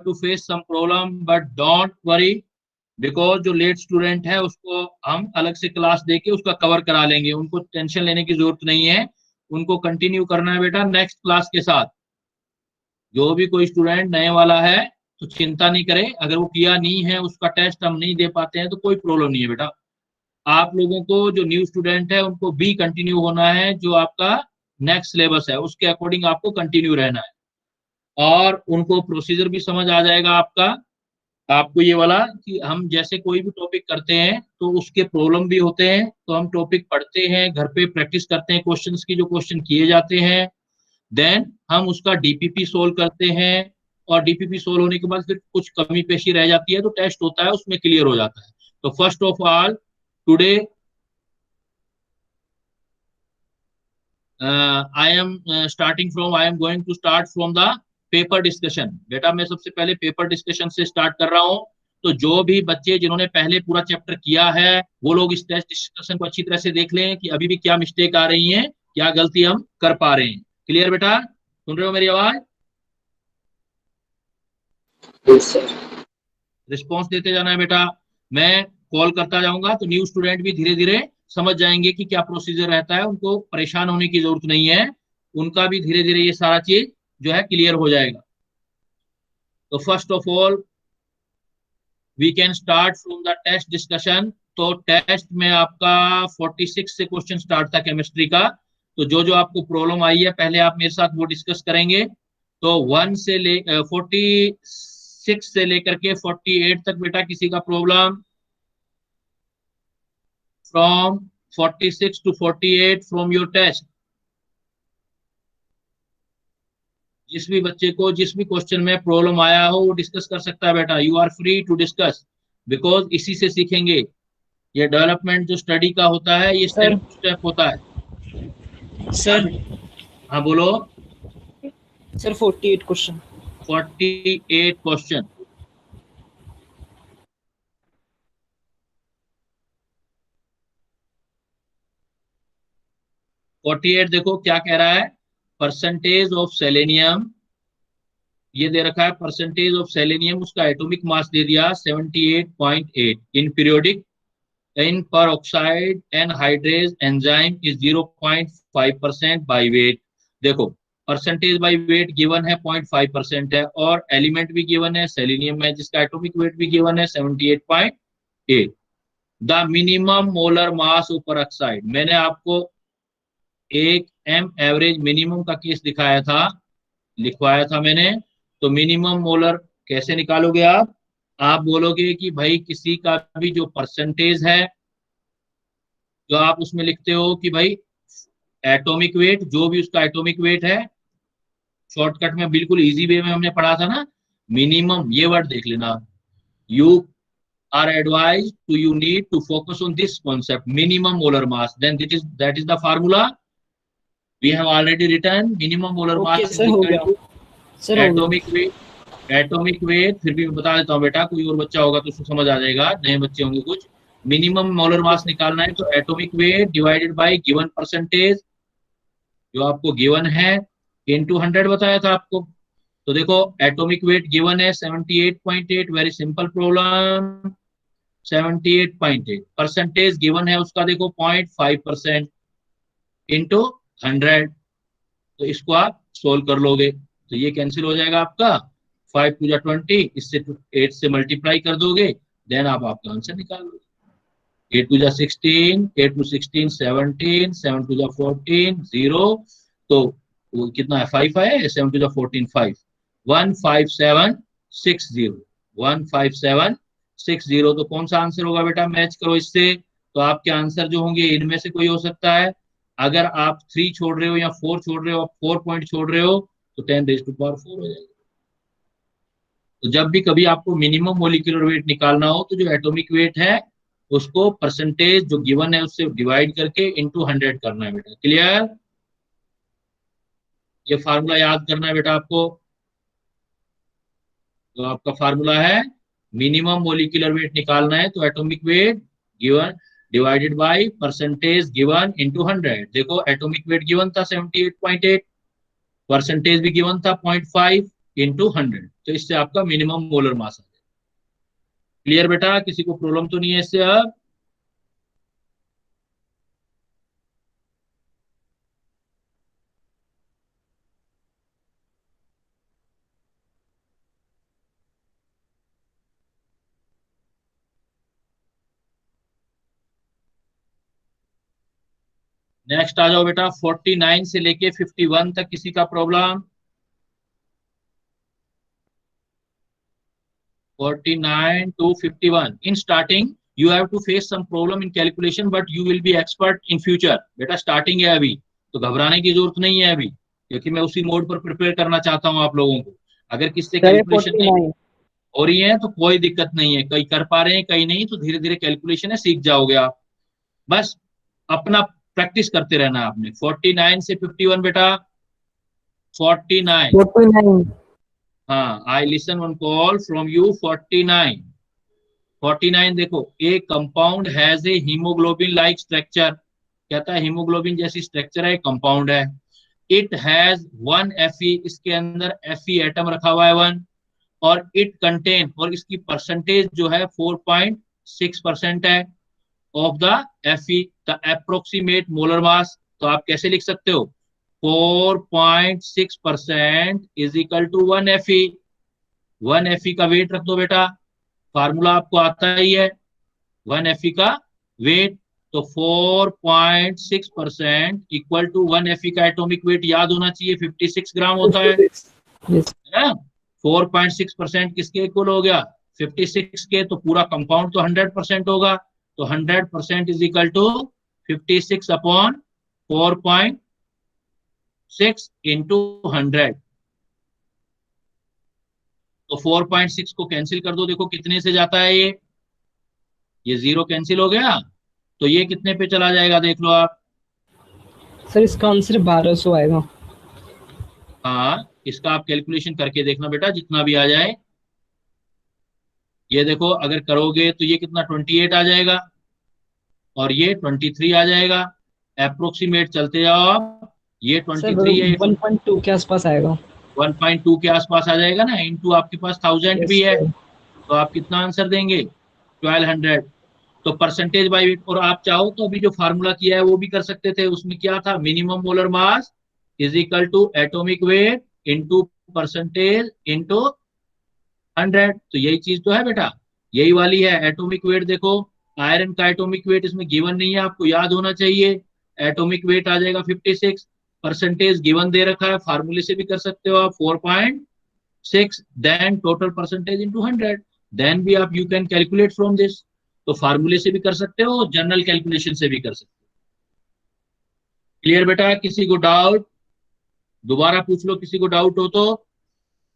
To face some problem but don't worry, because जो late student है उसको हम अलग से क्लास देके उसका कवर करा लेंगे, उनको टेंशन लेने की जरूरत नहीं है, उनको कंटिन्यू करना है बेटा नेक्स्ट क्लास के साथ। जो भी कोई स्टूडेंट नए वाला है तो चिंता नहीं करे, अगर वो किया नहीं है, उसका टेस्ट हम नहीं दे पाते हैं तो कोई प्रॉब्लम नहीं है बेटा। आप लोगों को जो न्यू स्टूडेंट है उनको भी कंटिन्यू होना है, जो आपका नेक्स्ट सिलेबस है उसके अकॉर्डिंग आपको कंटिन्यू रहना है, और उनको प्रोसीजर भी समझ आ जाएगा आपका, आपको ये वाला कि हम जैसे कोई भी टॉपिक करते हैं तो उसके प्रॉब्लम भी होते हैं, तो हम टॉपिक पढ़ते हैं, घर पे प्रैक्टिस करते हैं क्वेश्चंस की, जो क्वेश्चन किए जाते हैं, देन हम उसका डीपीपी सोल्व करते हैं, और डीपीपी सोल्व होने के बाद फिर कुछ कमी पेशी रह जाती है तो टेस्ट होता है, उसमें क्लियर हो जाता है। तो first of all today I am starting from, I am going to start from the paper discussion. बेटा मैं सबसे पहले पेपर डिस्कशन से स्टार्ट कर रहा हूँ, तो जो भी बच्चे जिन्होंने पहले पूरा चैप्टर किया है वो लोग इस टेस्ट डिस्कशन को अच्छी तरह से देख लें कि अभी भी क्या मिस्टेक आ रही है, क्या गलती हम कर पा रहे हैं। क्लियर बेटा, सुन रहे हो मेरी आवाज? रिस्पॉन्स देते जाना है बेटा, मैं कॉल करता जाऊंगा तो न्यू स्टूडेंट भी धीरे धीरे समझ जाएंगे कि क्या प्रोसीजर रहता है, उनको परेशान होने की जरूरत नहीं है, उनका भी धीरे धीरे ये सारा चीज जो है क्लियर हो जाएगा। तो first of all we can start from the test discussion. तो टेस्ट में आपका 46 से क्वेश्चन स्टार्ट था केमिस्ट्री का, तो जो जो आपको प्रॉब्लम आई है पहले आप मेरे साथ वो डिस्कस करेंगे। तो 46 से लेकर के 48 तक बेटा किसी का problem, from 46 to 48 from your test, जिस भी बच्चे को जिस भी क्वेश्चन में प्रॉब्लम आया हो वो डिस्कस कर सकता है बेटा, you are free to discuss, because इसी से सीखेंगे। ये डेवलपमेंट जो स्टडी का होता है ये स्टेप सर टू स्टेप होता है। हाँ सर हाँ बोलो। Sir 48 question. 48 question. Forty eight देखो क्या कह रहा है, परसेंटेज ऑफ सेलेनियम, ये दे रखा है परसेंटेज ऑफ सेलेनियम, उसका एटॉमिक मास दे दिया 78.8 in periodic, in peroxide and hydrase enzyme is 0.5% by weight. देखो परसेंटेज बाई वेट गिवन है 0.5% है, और एलिमेंट भी गिवन है सेलेनियम है जिसका एटॉमिक वेट भी गिवन है 78.8। The minimum molar mass of पर ऑक्साइड, मैंने आपको एक एम एवरेज मिनिमम का केस दिखाया था, लिखवाया था मैंने। तो मिनिमम मोलर कैसे निकालोगे आप बोलोगे कि भाई किसी का भी जो परसेंटेज है, जो आप उसमें लिखते हो कि भाई एटॉमिक वेट, जो भी उसका एटॉमिक वेट है, शॉर्टकट में बिल्कुल इजी वे में हमने पढ़ा था ना, मिनिमम ये वर्ड देख लेना, you are advise to you need to focus on this concept minimum molar mass, then that is the formula we have already written, minimum molar okay mass sir, is हो equal गया to sir, हो गया। Atomic weight. Atomic weight फिर भी मैं बता देता हूँ बेटा, कोई और बच्चा होगा तो उसको समझ आ जाएगा, नए बच्चे होंगे कुछ। Minimum molar okay mass sir. निकालना है तो atomic weight divided by given percentage, जो आपको गिवन है, इनटू 100 बताया था आपको। तो देखो एटॉमिक वेट गिवन है 78.8, very simple problem, 78.8 percentage given है उसका देखो 0.5% इंटू 100, तो इसको आप सोल्व कर लोगे तो ये कैंसिल हो जाएगा आपका, 5 टू 20, इससे 8 से मल्टीप्लाई कर दोगे, देन आप आपका आंसर निकाल लोगे। 8 टू 16, 8 टू 16 17, 7 टू 14 0, तो वो कितना है 5 है, 7 टू 14 5, 15760, 15760, तो कौन सा आंसर होगा बेटा, मैच करो इससे। तो आपके आंसर जो होंगे इनमें से कोई हो सकता है, अगर आप 3 छोड़ रहे हो या 4 छोड़ रहे हो, 4 पॉइंट छोड़ रहे हो, तो 10⁻⁴ हो जाएगा। तो जब भी कभी आपको मिनिमम मोलिकुलर वेट निकालना हो तो जो एटॉमिक वेट है उसको परसेंटेज जो गिवन है उससे डिवाइड करके इनटू 100 करना है बेटा। क्लियर, ये फार्मूला याद करना है बेटा आपको। तो आपका फार्मूला है मिनिमम मोलिकुलर वेट निकालना है तो atomic weight given divided by percentage given into 100। देखो एटॉमिक वेट गिवन था 78.8, परसेंटेज भी गिवन था 0.5, इंटू 100, तो इससे आपका मिनिमम मोलर मास आ जाएगा। क्लियर बेटा, किसी को प्रॉब्लम तो नहीं है इससे? अब नेक्स्ट आ जाओ बेटा, 49 से लेके 51 तक किसी का problem? 49 to 51. In starting, you have to face some problem in calculation, but you will be expert in future. बेटा स्टार्टिंग है अभी, तो घबराने की जरूरत नहीं है अभी, क्योंकि मैं उसी मोड पर प्रिपेयर करना चाहता हूँ आप लोगों को। अगर किससे सर ये कैलकुलेशन नहीं 49। हो रही है तो कोई दिक्कत नहीं है, कई कर पा रहे हैं कई नहीं, तो धीरे धीरे कैलकुलेशन है, सीख जाओगे आप। बस अपना प्रैक्टिस करते रहना आपने। 49 से 51 बेटा, 49। 49। हाँ, I listen one call from you. 49, 49 देखो, ए compound has a haemoglobin like structure, कहता है हीमोग्लोबिन जैसी स्ट्रक्चर है, कंपाउंड है। इट हैज वन Fe, इसके अंदर Fe एटम रखा हुआ है 1, और इट कंटेन, और इसकी परसेंटेज जो है 4.6% है of the Fe, the approximate molar mass. तो आप कैसे लिख सकते हो? 4.6% is equal to 1 Fe। 1 Fe का वेट रख दो बेटा, फार्मूला आपको आता ही है 1 Fe का वेट। तो 4.6% इक्वल टू 1 Fe का एटॉमिक वेट याद होना चाहिए, 56 ग्राम होता है 56। यस। है ना? 4.6% किसके इक्वल हो गया? 56 के। तो पूरा कंपाउंड तो 100% होगा, तो 100% is equal to 56 upon 4.6 into 100। तो 4.6 को कैंसिल कर दो, देखो कितने से जाता है ये 0 कैंसिल हो गया, तो ये कितने पे चला जाएगा देख लो आप। सर इसका आंसर 1200 आएगा। हाँ, इसका आप कैलकुलेशन करके देखना बेटा, जितना भी आ जाए। ये देखो अगर करोगे तो ये कितना 28 आ जाएगा, और ये 23 आ जाएगा। अप्रोक्सीमेट चलते जाओ आप, ये सर 23 है, 1.2 के आसपास आएगा। 1.2 के आसपास आ जाएगा ना, इंटू आपके पास 1000 यस भी है, सर। तो आप कितना आंसर देंगे? 1200। तो परसेंटेज बाय वेट, और आप चाहो तो अभी जो फार्मूला किया है वो भी कर सकते थे। उसमें क्या था? Minimum molar mass is equal to atomic weight into percentage into 100। तो यही चीज तो है बेटा, यही वाली है एटॉमिक वेट। देखो आयरन का एटॉमिक वेट इसमें गिवन नहीं है, आपको याद होना चाहिए। एटॉमिक वेट आ जाएगा 56, परसेंटेज गिवन दे रखा है, फार्मूले से भी कर सकते हो आप 4.6, then total percentage into 100, then भी आप you can calculate from this. तो फार्मूले से भी कर सकते हो, जनरल कैलकुलेशन से भी कर सकते हो। क्लियर बेटा, किसी को डाउट? दोबारा पूछ लो किसी को डाउट हो तो,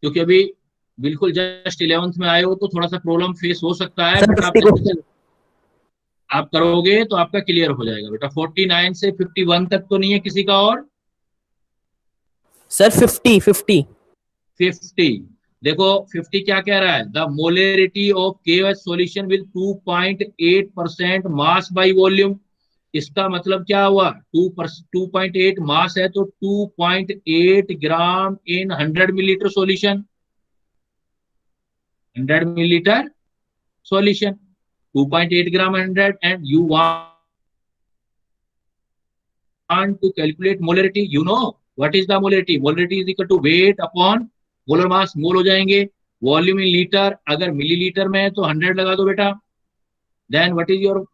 क्योंकि अभी बिल्कुल जस्ट 11th में आए हो तो थोड़ा सा प्रॉब्लम फेस हो सकता है, सर बट आप 50 जैसे क्वेश्चन। आप करोगे तो आपका क्लियर हो जाएगा बेटा। 49 से 51 तक तो नहीं है किसी का और? सर 50 50। 50 देखो, 50 क्या कह रहा है? The molarity of KOH solution with 2.8% mass by volume. इसका मतलब क्या हुआ? 2.8 मास है तो 2.8 ग्राम इन 100 millilitre solution, 100 millilitre solution, 2.8 gram 100, and you want to calculate molarity, you know what is the molarity? Molarity is equal to weight upon molar mass, mole हो जाएंगे। Volume in litre, अगर millilitre में है तो 100 लगा दो बेटा। Then what is your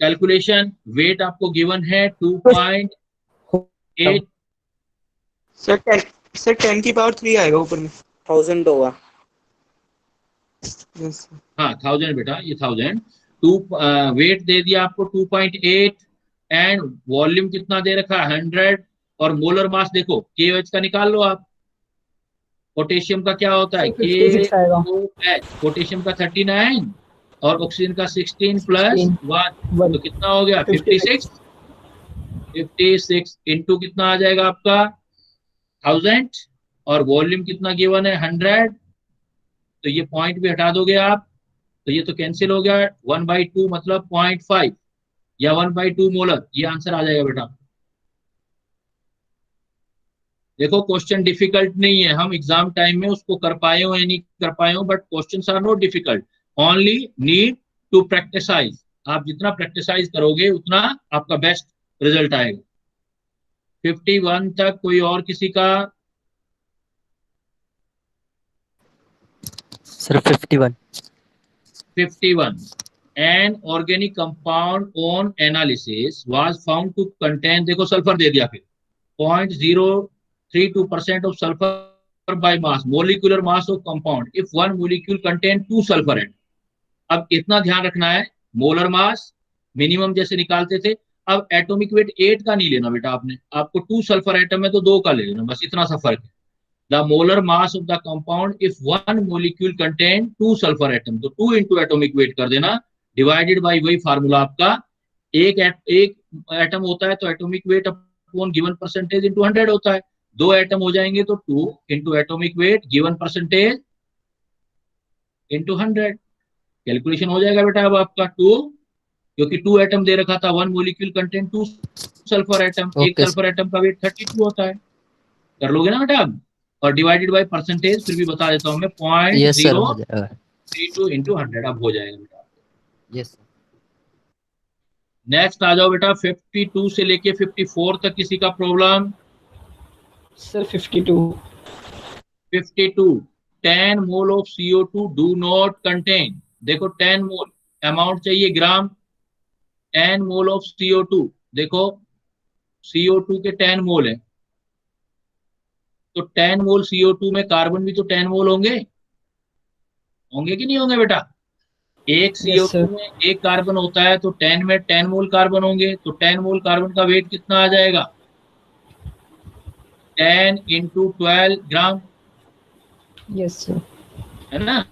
calculation? Weight आपको गिवन है 2.8। सर 10, सर 10 की पावर 3 आएगा ऊपर में। 1000 होगा। यस हाँ 1000 बेटा, ये 1000। टू वेट दे दिया आपको 2.8, एंड वॉल्यूम कितना दे रखा है 100, और मोलर मास देखो KOH का निकाल लो आप। पोटेशियम का क्या होता है? सर 56 आएगा। KOH। पोटेशियम का 39 और ऑक्सीजन का 16 प्लस 16 1, 1 तो कितना हो गया? 56। 56। 56 इंटू कितना आ जाएगा आपका? 1000, और वॉल्यूम कितना गिवन है? 100। तो ये पॉइंट भी हटा दोगे आप, तो ये तो कैंसिल हो गया। 1/2 मतलब 0.5 या 1/2 मोलर, ये आंसर आ जाएगा बेटा। देखो क्वेश्चन डिफिकल्ट नहीं है, हम एग्जाम टाइम में उसको कर पाए हो या नहीं कर पाए हो, but questions are not difficult, only need to practise. आप जितना प्रैक्टिसाइज करोगे उतना आपका बेस्ट रिजल्ट आएगा। 51 तक कोई और किसी का? Sir 51। 51 an organic compound on analysis was found to contain, देखो सल्फर दे दिया, फिर 0.032% of sulphur by mass, molecular mass of compound if one molecule contain 2 sulphur atom. अब इतना ध्यान रखना है, मोलर मास मिनिमम जैसे निकालते थे, अब एटॉमिक वेट 8 का नहीं लेना बेटा आपने, आपको 2 सल्फर एटम है तो 2 का ले लेना, बस इतना सा फर्क है। The molar mass of the compound if one molecule contain 2 sulphur atom, तो 2 इंटू एटॉमिक वेट कर देना, डिवाइडेड बाई वही फार्मूला आपका, एक एटम होता है तो atomic weight upon given percentage into 100 होता है, 2 एटम हो जाएंगे तो 2 into atomic weight given percentage into 100, calculation हो जाएगा बेटा। अब आपका 2, क्योंकि 2 एटम दे रखा था, 1 मोलिक्यूल कंटेन 2 सल्फर एटम, एक ओके सल्फर एटम का वेट 32 होता है, कर लोगे ना बेटा अब, और डिवाइडेड बाय परसेंटेज फिर भी बता देता हूं मैं, यस सर हो जाएगा। 0.032 इंटू 100 अब हो जाएगा बेटा। यस नेक्स्ट आ जाओ बेटा, 52 से लेके 54 तक किसी का problem? Sir 52। 52 10 mole of CO2 do not contain, देखो 10 मोल अमाउंट चाहिए ग्राम, 10 मोल ऑफ CO2, देखो CO2 के 10 मोल है, तो 10 मोल CO2 में कार्बन भी तो 10 मोल होंगे, होंगे कि नहीं होंगे बेटा? एक यस CO2 सर। में एक कार्बन होता है तो 10 में 10 मोल कार्बन होंगे, तो 10 मोल कार्बन का वेट कितना आ जाएगा? 10 इंटू 12 ग्राम, यस सर। है ना?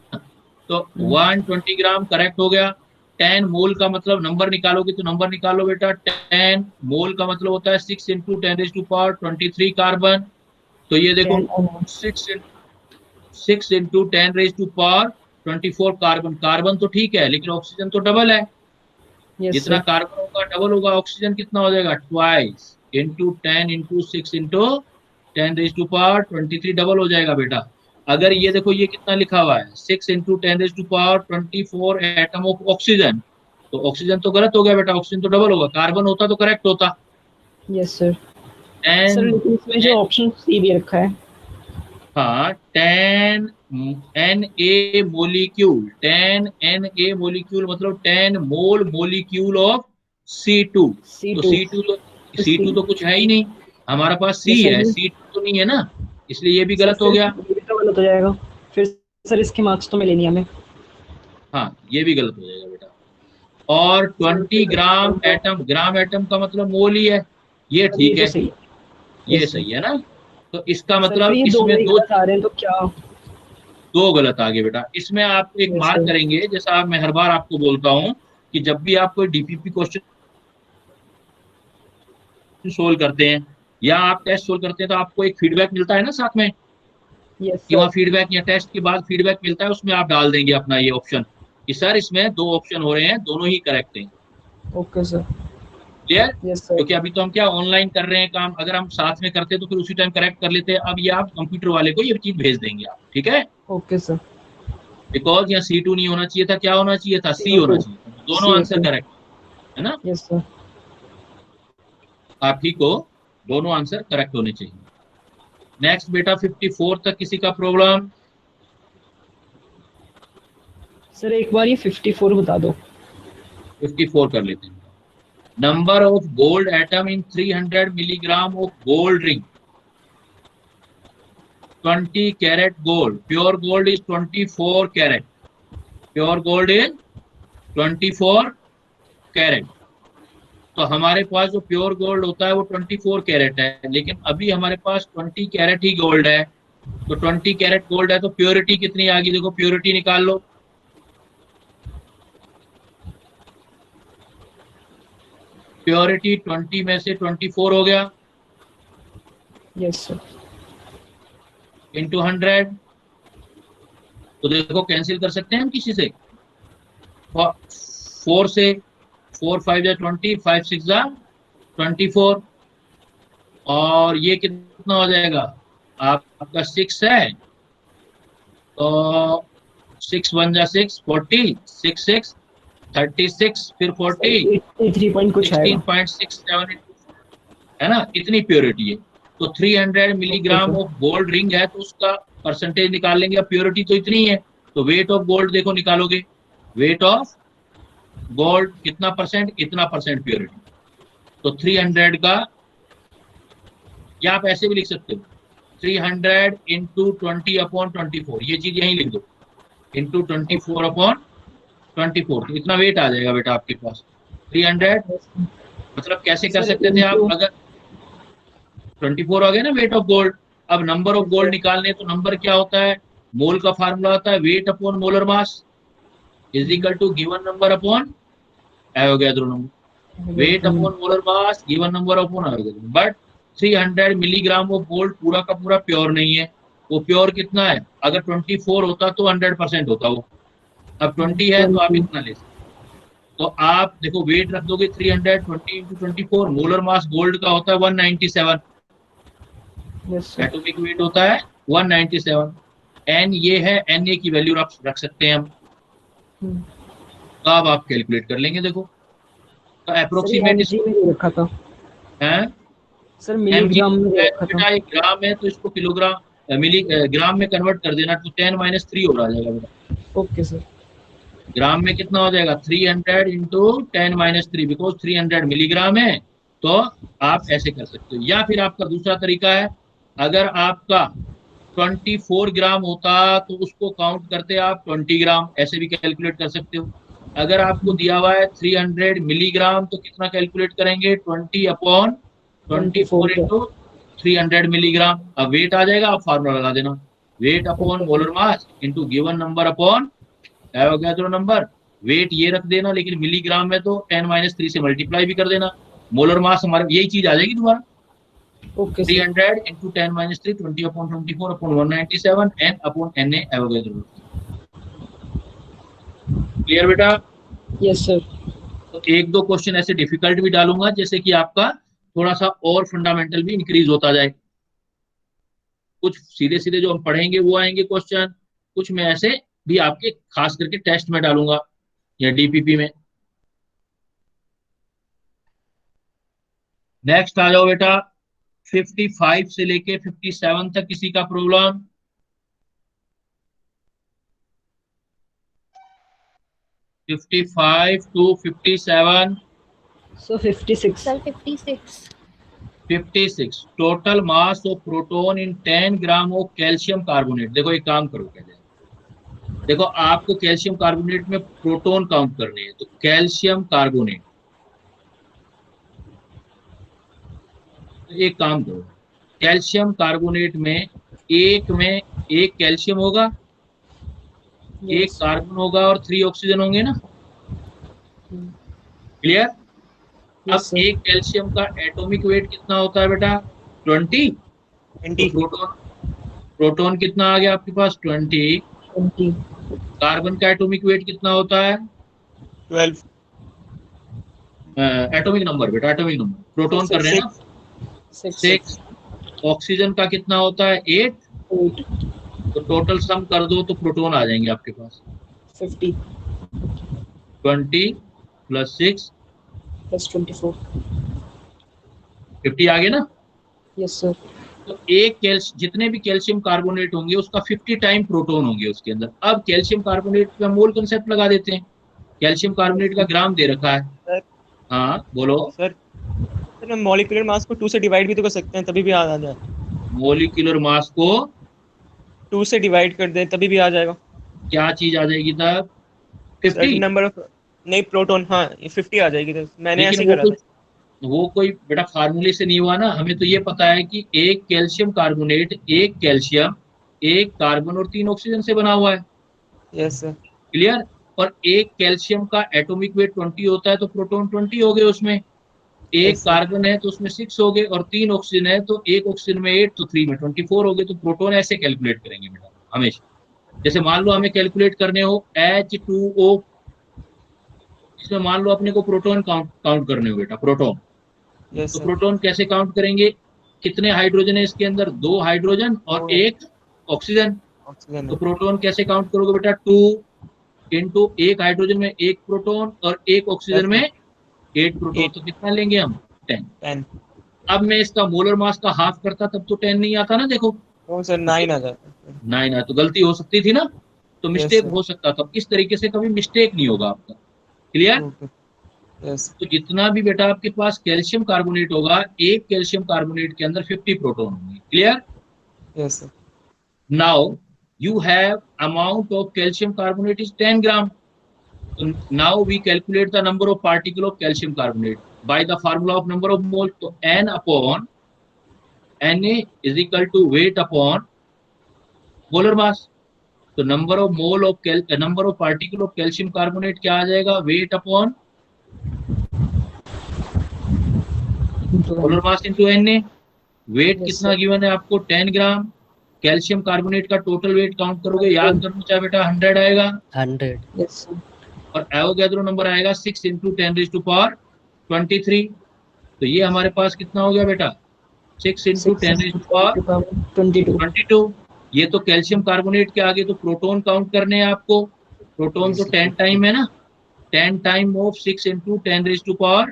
तो 120 ग्राम करेक्ट हो गया। 10 मोल का मतलब नंबर निकालोगे तो नंबर निकालो बेटा, 10 मोल का मतलब होता है 6 इंटू 10⁻23 कार्बन, तो ये देखो 6 इंटू 10⁻24 कार्बन, कार्बन तो ठीक है लेकिन ऑक्सीजन तो डबल है, यस जितना सर। कार्बन होगा डबल होगा, ऑक्सीजन कितना हो जाएगा? Twice into 10 into 6 into 10⁻23 double हो जाएगा बेटा। अगर ये देखो ये कितना लिखा हुआ है, 6 इंटू 10⁻24 एटम ऑफ ऑक्सीजन, तो ऑक्सीजन तो गलत हो गया बेटा, ऑक्सीजन तो डबल होगा, कार्बन होता तो करेक्ट होता। Yes sir. सर एन लेकिन इसमें जो ऑप्शन सी दे रखा है। हाँ 10 Na मोलिक्यूल मतलब 10 मोल मोलिक्यूल ऑफ C2, तो C2। C2 तो कुछ है ही नहीं, हमारे पास C यस है, सर। C2 तो नहीं है ना, इसलिए ये भी सर गलत हो फिर गया। ये भी तो गलत हो जाएगा फिर। सर इसके मार्क्स तो मिले नहीं हमें। हाँ ये भी गलत हो जाएगा बेटा। और 20 ग्राम एटम, ग्राम एटम का मतलब मोल ही है, ये सर ये ठीक तो है, सही है। ये यस सर। सही है ना? तो इसका सर फिर मतलब ये इसमें दोनों ही दो गलत आ रहे हैं तो क्या? दो गलत आ गए बेटा। इसमें आप एक यस मार्क सर। करेंगे, जैसा मैं हर बार आपको बोलता हूँ कि जब भी आप कोई डीपीपी क्वेश्चन सोल्व करते हैं या आप टेस्ट सोल्व करते हैं तो आपको एक फीडबैक मिलता है ना साथ में, यस कि वहाँ सर। फीडबैक या टेस्ट के बाद फीडबैक मिलता है, उसमें आप डाल देंगे अपना ये ऑप्शन कि सर इसमें 2 ऑप्शन हो रहे हैं, दोनों ही करेक्ट हैं। Okay sir. Clear? Yes sir. क्योंकि अभी तो हम क्या ऑनलाइन कर रहे हैं काम, अगर हम साथ में करते तो फिर उसी टाइम करेक्ट कर लेते हैं, अब ये आप कंप्यूटर वाले को ये चीज भेज देंगे आप, ठीक है? Okay sir. बिकॉज यहाँ C2 नहीं होना चाहिए था, क्या होना चाहिए था? C होना CO2। चाहिए था, दोनों आंसर CO2। करेक्ट है ना? Yes sir. आप ही को दोनों आंसर करेक्ट होने चाहिए। नेक्स्ट बेटा 54 तक किसी का प्रॉब्लम? सर एक बार ये 54 बता दो। 54 कर लेते हैं। Number of gold atom in 300 milligram of gold ring, 20 carat gold, pure gold is 24 carat, pure gold is 24 carat. तो हमारे पास जो प्योर गोल्ड होता है वो 24 कैरेट है, लेकिन अभी हमारे पास 20 कैरेट ही गोल्ड है, तो 20 कैरेट गोल्ड है तो प्योरिटी कितनी आ गई? देखो प्योरिटी निकाल लो, प्योरिटी 20 में से 24 हो गया यस सर। इंटू 100, तो देखो कैंसिल कर सकते हैं हम किसी से, 4 से, 4 5 जा 20, 5 6 जा 24, और ये कितना हो जाएगा आपका 6 है तो 6 1 जा 6 40 6 6 36 फिर 40 83 पॉइंट कुछ आएगा। 16.67 है ना, इतनी प्योरिटी है। तो 300 मिलीग्राम ऑफ गोल्ड रिंग है तो उसका परसेंटेज निकाल लेंगे। अब प्योरिटी तो इतनी है तो वेट ऑफ गोल्ड देखो निकालोगे, वेट ऑफ गोल्ड कितना परसेंट, इतना परसेंट प्योरिटी। तो 300 का, या आप ऐसे भी लिख सकते हो 300 इंटू 20/24, ये चीज यहीं लिख दो, इंटू 24/24, तो इतना वेट आ जाएगा बेटा आपके पास 300। मतलब कैसे कर सर, सकते थे आप, अगर 24 आ गया ना वेट ऑफ गोल्ड। अब नंबर ऑफ गोल्ड निकालने, तो नंबर क्या होता है, मोल का फार्मूला होता है weight upon molar mass is equal to given number upon Avogadro number. Weight upon molar mass given number upon Avogadro. But 300 milligram of gold पूरा का पूरा प्योर नहीं है। वो प्योर कितना है, अगर 24 होता तो 100% होता वो, अब 20 है तो आप इतना ले सकते। तो आप देखो वेट रख दोगे 300, 20 इंटू 24, मोलर मास गोल्ड का होता है 197, एटॉमिक वेट होता है 197। एन ये है, एन ए की वैल्यू रख सकते हैं हम। तो अब आप कैलकुलेट कर लेंगे, देखो तो अप्रोक्सीमेट mg में नहीं रखा था है सर, एम जी मिलीग्राम में रखा था। बेटा, एक ग्राम है तो इसको किलोग्राम ग्राम में कन्वर्ट कर देना तो 10-3 हो जाएगा बेटा। Okay sir. ग्राम में कितना हो जाएगा 300 इंटू 10-3, बिकॉज 300 मिलीग्राम है। तो आप ऐसे कर सकते हो, या फिर आपका दूसरा तरीका है, अगर आपका 24 ग्राम होता तो उसको काउंट करते आप 20 ग्राम, ऐसे भी कैलकुलेट कर सकते हो। अगर आपको दिया हुआ है 300 मिलीग्राम तो कितना कैलकुलेट करेंगे 20/24 का। Into 300 milligram. अब वेट आ जाएगा, आप फार्मूला लगा देना, weight upon molar mass into given number upon Avogadro number. Weight ये रख देना, लेकिन मिलीग्राम में तो 10-3 से मल्टीप्लाई भी कर देना। मोलर मास हमारा यही चीज आ जाएगी दोबारा, okay 300 into 10-3 20/24/197 n upon Na Avogadro. Clear बेटा? Yes sir. तो एक दो क्वेश्चन ऐसे डिफिकल्ट भी डालूंगा, जैसे कि आपका थोड़ा सा और फंडामेंटल भी इंक्रीज होता जाए। कुछ सीधे सीधे जो हम पढ़ेंगे वो आएंगे क्वेश्चन, कुछ मैं ऐसे भी आपके खास करके टेस्ट में डालूंगा या डीपीपी में। नेक्स्ट आ जाओ बेटा, 55 से लेके 57 तक किसी का problem? 55 to 57। So 56। Sir 56। 56 total mass of proton in 10 gram of calcium carbonate. देखो एक काम करो, पहले देखो आपको कैल्शियम कार्बोनेट में प्रोटोन काउंट करने हैं, तो कैल्शियम कार्बोनेट, तो एक काम करो, कैल्शियम कार्बोनेट में एक कैल्शियम होगा, एक कार्बन होगा और 3 ऑक्सीजन होंगे ना। क्लियर? अब एक कैल्शियम का एटॉमिक वेट कितना होता है बेटा 20। तो प्रोटोन कितना आ गया आपके पास 20। कार्बन का एटॉमिक वेट कितना होता है 12। एटॉमिक नंबर बेटा, एटॉमिक नंबर, प्रोटोन कर रहे हैं ना 6। ऑक्सीजन का कितना होता है 8। तो टोटल सम कर दो तो प्रोटोन आ जाएंगे आपके पास 50 20 + 6 + 24। 50 आ गए ना। Yes sir. तो जितने भी कैल्शियम कार्बोनेट होंगे उसका 50 टाइम प्रोटोन होंगे उसके अंदर। अब कैल्शियम कार्बोनेट का मोल कंसेप्ट लगा देते हैं, कैल्शियम कार्बोनेट का ग्राम दे रखा है। सर हाँ बोलो सर सर हम मॉलिक्यूलर मास को 2 से डिवाइड भी तो कर सकते हैं, तभी भी आ जाए। मोलिकुलर मास को 2 से डिवाइड कर दें तभी भी आ जाएगा। क्या चीज आ जाएगी तब 50। नंबर ऑफ, नहीं प्रोटोन, हाँ 50 आ जाएगी। तो मैंने ऐसे लेकिन ही करा था। वो कोई बेटा फार्मूले से नहीं हुआ ना, हमें तो ये पता है कि एक कैल्शियम कार्बोनेट, एक कैल्शियम, एक कार्बन और 3 ऑक्सीजन से बना हुआ है। Yes sir. क्लियर? और एक कैल्शियम का एटॉमिक वेट 20 होता है तो प्रोटॉन 20 हो गए उसमें। एक Yes, sir. कार्बन है तो उसमें 6 हो गए, और 3 ऑक्सीजन है तो एक ऑक्सीजन में 8 तो 3 में 24 हो गए। तो प्रोटॉन ऐसे कैलकुलेट करेंगे बेटा हमेशा। जैसे मान लो हमें कैलकुलेट करने हो H2O, इसमें मान लो अपने को प्रोटॉन काउंट करने हो बेटा, प्रोटॉन। Yes, तो sir. प्रोटॉन कैसे काउंट करेंगे, कितने हाइड्रोजन है इसके अंदर? 2 हाइड्रोजन और दो। 1 ऑक्सीजन। ऑक्सीजन तो है। प्रोटॉन कैसे काउंट करोगे बेटा? 2 इंटू 1 हाइड्रोजन में 1 प्रोटॉन और 1 ऑक्सीजन में 8 प्रोटॉन। 8। तो कितना लेंगे हम? 10। 10। अब मैं इसका मोलर मास का हाफ करता तब तो 10 नहीं आता ना, देखो। कौन सर 9 आ जाता है। 9 है, तो गलती हो सकती थी ना, तो यस मिस्टेक सर। हो सकता था। इस तरीके से कभी मिस्टेक नहीं होगा आपका। क्लियर? ओके। यस। तो जितना भी बेटा आपके पास कैल्शियम कार्बोनेट होगा, एक कैल्शियम कार्बोनेट के अंदर 50 प्रोटॉन होंगे। Clear? Yes sir. Now you have amount of calcium carbonate is 10 gram. So now we calculate the number of particle of calcium carbonate by the formula of number of mole. So n upon Na is equal to weight upon molar mass. तो number of particle of calcium carbonate क्या आ जाएगा? Weight upon molar mass into Na. Weight yes कितना sir. Given है आपको? 10 gram. Calcium carbonate का total weight count करोगे, याद करना चाहे बेटा, 100 आएगा. 100. Yes sir. और एवोगैड्रो नंबर आएगा 6 इंटू 10⁻23. तो ये हमारे पास कितना हो गया बेटा? 6 इंटू 6 10 into 10 to power 22। 22. ये तो कैल्शियम कार्बोनेट के आगे तो प्रोटॉन काउंट करने हैं आपको. प्रोटॉन तो 10 टाइम है ना, 10 time of 6 into 10⁻22.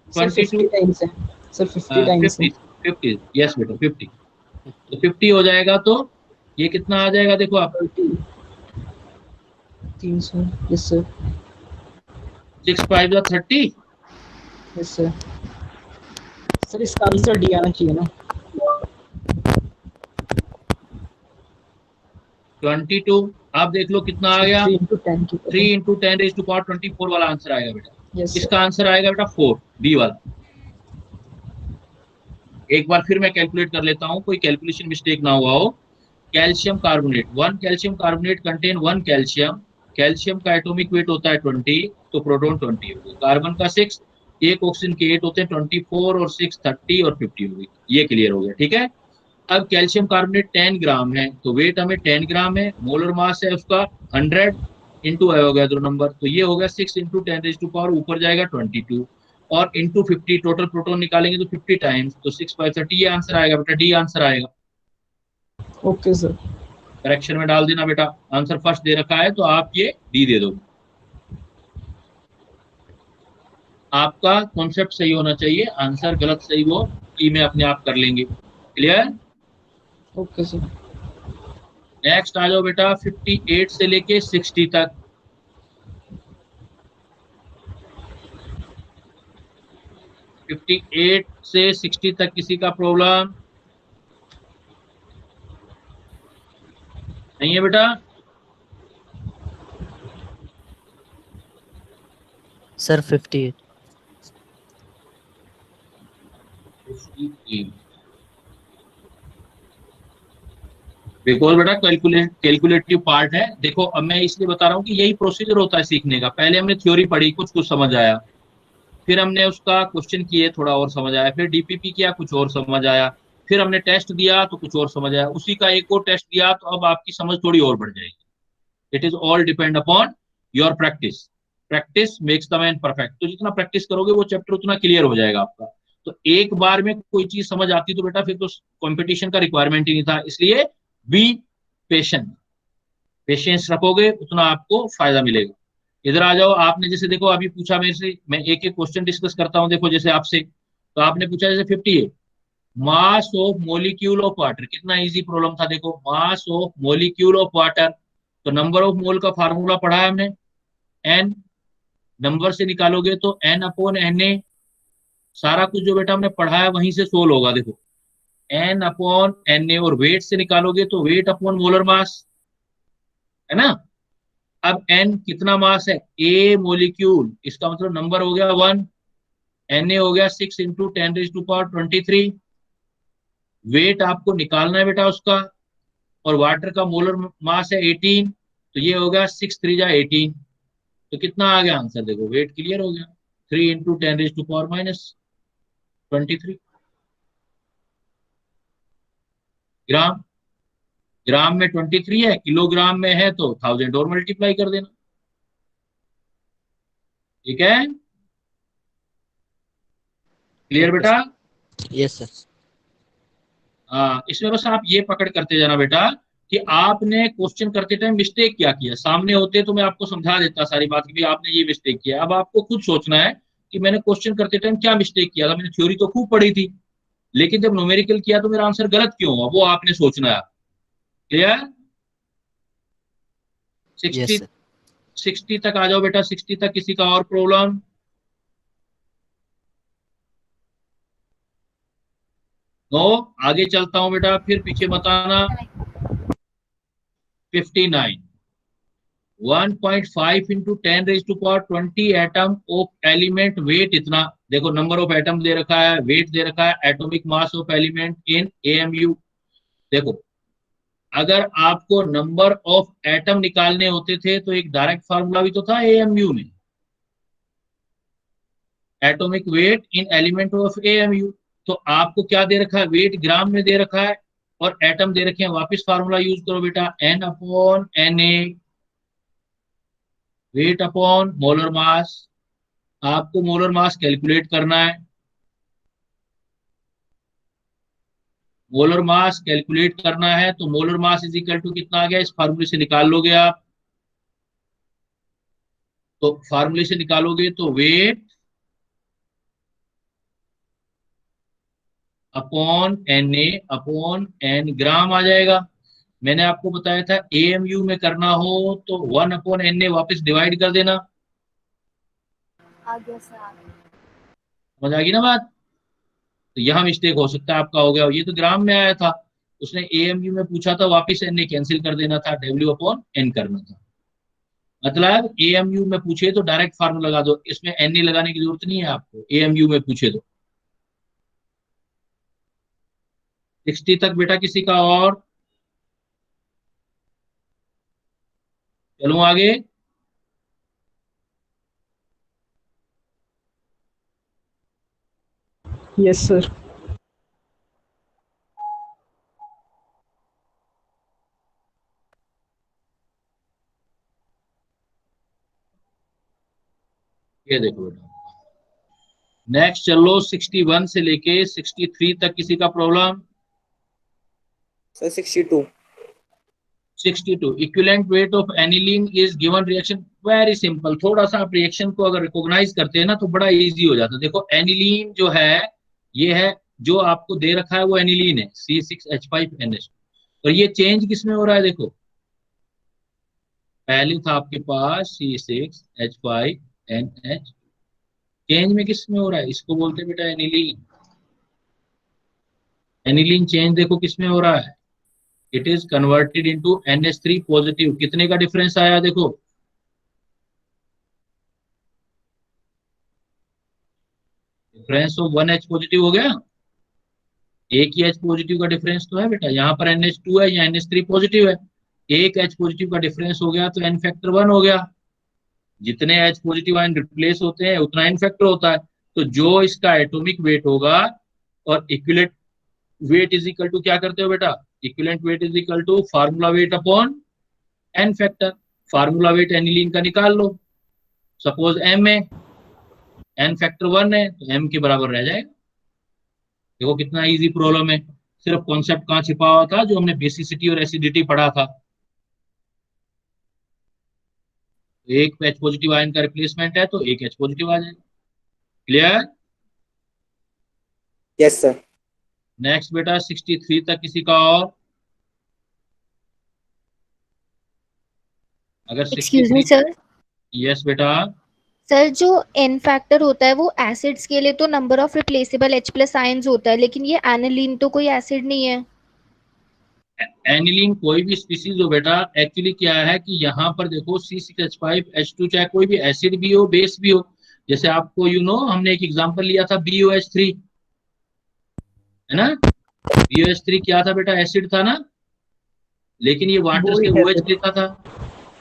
Sir 50 times है। सर 50 टाइम्स है। 50. 50, यस बेटा 50. तो 50 हो जाएगा, तो ये कितना आ जाएगा देखो आप? 30 300। Yes sir. 6 5 या 30. Yes sir. सर इसका आंसर डी आना चाहिए ना। 22. आप देख लो कितना आ गया? 3 into 10 की 3 इंटू 10⁻24 वाला आंसर आएगा बेटा. यस इसका आंसर आएगा बेटा 4, बी वाला. एक बार फिर मैं कैलकुलेट कर लेता हूं, कोई कैलकुलेशन मिस्टेक ना हुआ हो. Calcium carbonate, 1 calcium carbonate contain 1 calcium. Calcium का एटॉमिक वेट होता है 20, तो प्रोटॉन 20 हो गए. कार्बन का 6, एक ऑक्सीजन के 8 होते हैं, 24 और 6 30 और 50 हो गई. ये क्लियर हो गया, ठीक है. अब कैल्शियम कार्बोनेट 10 ग्राम है, तो वेट हमें 10 ग्राम है. मोलर मास है उसका 100 इंटू एवोगैड्रो नंबर, तो ये हो गया 6 इंटू 10⁻, ऊपर जाएगा 22 और इंटू 50. टोटल प्रोटॉन निकालेंगे तो 50 टाइम्स, तो 6 5 30. ये आंसर आएगा बेटा, डी आंसर आएगा. Okay sir. करेक्शन में डाल देना बेटा. आंसर फर्स्ट दे रखा है तो आप ये डी दे दो. आपका कॉन्सेप्ट सही होना चाहिए, आंसर गलत सही हो ई में अपने आप कर लेंगे. क्लियर? Okay sir. नेक्स्ट आ जाओ बेटा 58 से लेके 60 तक. 58 से 60 तक किसी का प्रॉब्लम नहीं है बेटा? Sir, 58. 58. बिकॉज बेटा कैलकुलेटिव पार्ट है. देखो अब मैं इसलिए बता रहा हूँ कि यही प्रोसीजर होता है सीखने का. पहले हमने थ्योरी पढ़ी, कुछ कुछ समझ आया, फिर हमने उसका क्वेश्चन किए, थोड़ा और समझ आया, फिर डीपीपी किया, कुछ और समझ आया, फिर हमने टेस्ट दिया तो कुछ और समझ आया, उसी का एक और टेस्ट दिया तो अब आपकी समझ थोड़ी और बढ़ जाएगी. It is all depend upon your practice. Practice makes the man perfect. तो जितना प्रैक्टिस करोगे वो चैप्टर उतना क्लियर हो जाएगा आपका. तो एक बार में कोई चीज समझ आती तो बेटा फिर तो कंपटीशन का रिक्वायरमेंट ही नहीं था. इसलिए बी पेशेंट. पेशेंस रखोगे उतना आपको फायदा मिलेगा. इधर आ जाओ. आपने जैसे देखो अभी पूछा मेरे से, मैं एक एक क्वेश्चन डिस्कस करता हूं. देखो जैसे आपसे, तो आपने पूछा जैसे 58 mass of molecule of water. कितना इजी प्रॉब्लम था देखो. Mass of molecule of water, तो नंबर ऑफ मोल का फार्मूला पढ़ा है हमने, एन. नंबर से निकालोगे तो एन अपॉन एन ए. सारा कुछ जो बेटा हमने पढ़ा है वहीं से सोल्व होगा. देखो एन अपॉन एन ए. और वेट से निकालोगे तो वेट अपॉन मोलर मास, है ना. अब एन कितना मास है? ए मोलिक्यूल, इसका मतलब नंबर हो गया 1. एन ए हो गया 6 इंटू 10⁻23. वेट आपको निकालना है बेटा उसका, और वाटर का मोलर मास है 18, तो ये हो गया 6 3 जा 18. तो कितना आ गया आंसर? देखो वेट क्लियर हो गया, 3 इंटू 10⁻23 ग्राम. ग्राम में 23 है, किलोग्राम में है तो 1000 और मल्टीप्लाई कर देना. ठीक है? क्लियर Okay, बेटा? sir. Yes, sir. हाँ, इसमें बस आप ये पकड़ करते जाना बेटा कि आपने क्वेश्चन करते टाइम मिस्टेक क्या किया। सामने होते तो मैं आपको समझा देता सारी बात कि भाई आपने ये मिस्टेक किया। अब आपको खुद सोचना है कि मैंने क्वेश्चन करते टाइम क्या मिस्टेक किया था। मैंने थ्योरी तो खूब पढ़ी थी, लेकिन जब न्यूमेरिकल किया तो मेरा आंसर गलत क्यों हुआ, वो आपने सोचना है। क्लियर? Yes, 60, sir. 60 तक आ जाओ बेटा। 60 तक किसी का और प्रॉब्लम? नो, आगे चलता हूं बेटा, फिर पीछे बताना। 59, 1.5 into 10⁻20 atom of element, weight इतना। देखो नंबर ऑफ एटम दे रखा है, वेट दे रखा है, atomic mass of element in AMU. देखो, अगर आपको नंबर ऑफ एटम निकालने होते थे तो एक डायरेक्ट फार्मूला भी तो था एएमयू में, atomic weight in element of AMU. तो आपको क्या दे रखा है, वेट ग्राम में दे रखा है और एटम दे रखे हैं। वापस फार्मूला यूज करो बेटा, N upon N A, weight upon molar mass. आपको मोलर मास कैलकुलेट करना है। मोलर मास कैलकुलेट करना है तो molar mass is equal to कितना आ गया, इस फार्मूले से निकाल लोगे आप। तो फार्मूले से निकालोगे तो weight upon N A upon n gram आ जाएगा। मैंने आपको बताया था एएमयू में करना हो तो 1/n ए वापस डिवाइड कर देना। आ गया सर। समझ आ गई ना बात? तो यहाँ मिस्टेक हो सकता है आपका हो गया, ये तो ग्राम में आया था, उसने एएमयू में पूछा था, वापस एन ए कैंसिल कर देना था, W/n करना था। मतलब एएमयू में पूछे तो डायरेक्ट फार्मूला लगा दो, इसमें एन ए लगाने की जरूरत नहीं है आपको, एएमयू में पूछे तो। 60 तक बेटा किसी का और? चलूं आगे? Yes sir. ये देखो बेटा, नेक्स्ट चलो 61 से लेके 63 तक किसी का problem? Sir 62। 62, equivalent weight of aniline is given reaction. Very simple, थोड़ा सा आप रिएक्शन को अगर रिकॉग्नाइज करते हैं ना तो बड़ा इजी हो जाता है। देखो एनिलीन जो है, ये है जो आपको दे रखा है वो एनिलीन है, C6H5NH। और ये चेंज किसमें हो रहा है? देखो पहले था आपके पास C6H5NH, चेंज में किसमें हो रहा है? इसको बोलते हैं बेटा एनिलीन। एनिलीन चेंज देखो किसमें हो रहा है, it is converted into NH3 positive. कितने का डिफरेंस आया देखो, डिफरेंस ऑफ 1H पॉजिटिव हो गया। एक ही H पॉजिटिव का डिफरेंस तो है बेटा, यहाँ पर NH2 है, यहाँ NH3 पॉजिटिव है। एक H पॉजिटिव का डिफरेंस हो गया तो N फैक्टर 1 हो गया। जितने H पॉजिटिव आयन रिप्लेस होते हैं उतना N फैक्टर होता है। तो जो इसका एटॉमिक वेट होगा, और equivalent weight is equal to क्या करते हो बेटा, equivalent weight is equal to formula weight upon N factor. Formula weight aniline का निकाल लो, सपोज M है, N फैक्टर 1 है तो M के बराबर रह जाएगा। देखो कितना इजी प्रॉब्लम है, सिर्फ कॉन्सेप्ट कहाँ छिपा हुआ था, जो हमने बेसिसिटी और एसिडिटी पढ़ा था। एक H पॉजिटिव आयन का रिप्लेसमेंट है तो एक H पॉजिटिव आ जाएगा। क्लियर? Yes sir. नेक्स्ट बेटा 63 तक किसी का और? अगर एक्सक्यूज मी 63, सर। यस बेटा। सर जो एन फैक्टर होता है वो एसिड्स के लिए तो number of replaceable H plus ions होता है, लेकिन ये एनिलीन तो कोई एसिड नहीं है। एनिलीन कोई भी स्पीसीज हो बेटा, एक्चुअली क्या है कि यहाँ पर देखो C6H5H2 चाहे कोई भी एसिड भी हो बेस भी हो, जैसे आपको हमने एक एग्जांपल लिया था BOH3, है ना? BOH3 क्या था बेटा, एसिड था ना, लेकिन ये वाटर से बोरिक OH एसिड। लेता था।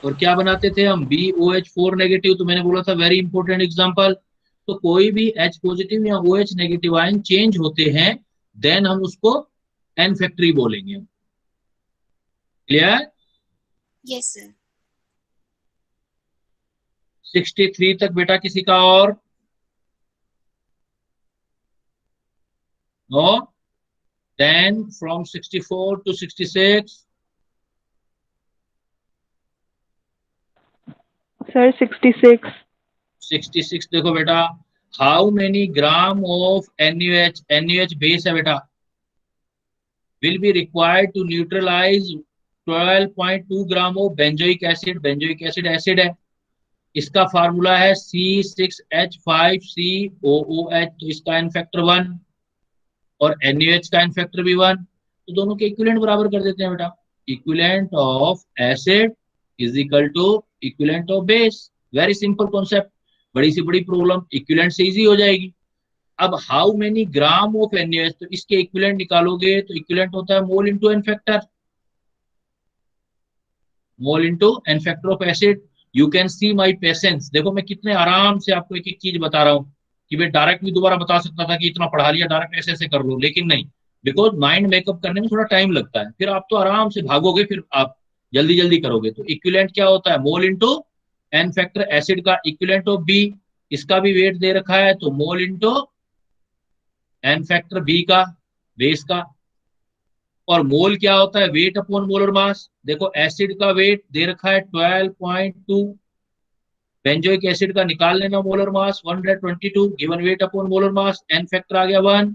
और क्या बनाते थे हम, BOH4 नेगेटिव। तो मैंने बोला था वेरी इंपॉर्टेंट एग्जांपल। तो कोई भी H पॉजिटिव या OH नेगेटिव आयन चेंज होते हैं, देन हम उसको N फैक्ट्री बोलेंगे। क्लियर? Yes sir. 63 तक बेटा किसी का और? No? Then from 64 to 66. Sir, 66. 66 देखो बेटा, how many gram of NaOH, NaOH base है बेटा, will be required to neutralize 12.2 gram of benzoic acid, benzoic acid acid है, इसका फार्मूला है C6H5COOH, तो इसका एन फैक्टर 1 और NaOH का एन फैक्टर भी 1, तो दोनों के इक्विवेलेंट बराबर कर देते हैं बेटा, equivalent of acid is equal to equivalent of base, very simple concept, बड़ी से बड़ी प्रॉब्लम इक्विवेलेंट से इजी हो जाएगी। अब how many gram of NaOH, तो इसके इक्विवेलेंट निकालोगे तो इक्विवेलेंट होता है mole into N factor, mole into N factor of acid. You can see my patience, देखो मैं कितने आराम से आपको एक एक चीज बता रहा हूँ, कि मैं डायरेक्ट भी दोबारा बता सकता था कि इतना पढ़ा लिया डायरेक्ट ऐसे ऐसे कर लो, लेकिन नहीं, बिकॉज माइंड मेकअप करने में थोड़ा टाइम लगता है, फिर आप तो आराम से भागोगे, फिर आप जल्दी जल्दी करोगे। तो इक्विवेलेंट क्या होता है, mole into N factor acid का इक्विवेलेंट ऑफ बी, इसका भी वेट दे रखा है, तो mole into N factor B का, बेस का। और मोल क्या होता है, वेट अपॉन मोलर मास, देखो एसिड का वेट दे रखा है 12.2, बेंजोइक एसिड का निकाल लेना molar mass 122, given weight upon molar mass, n factor आ गया 1,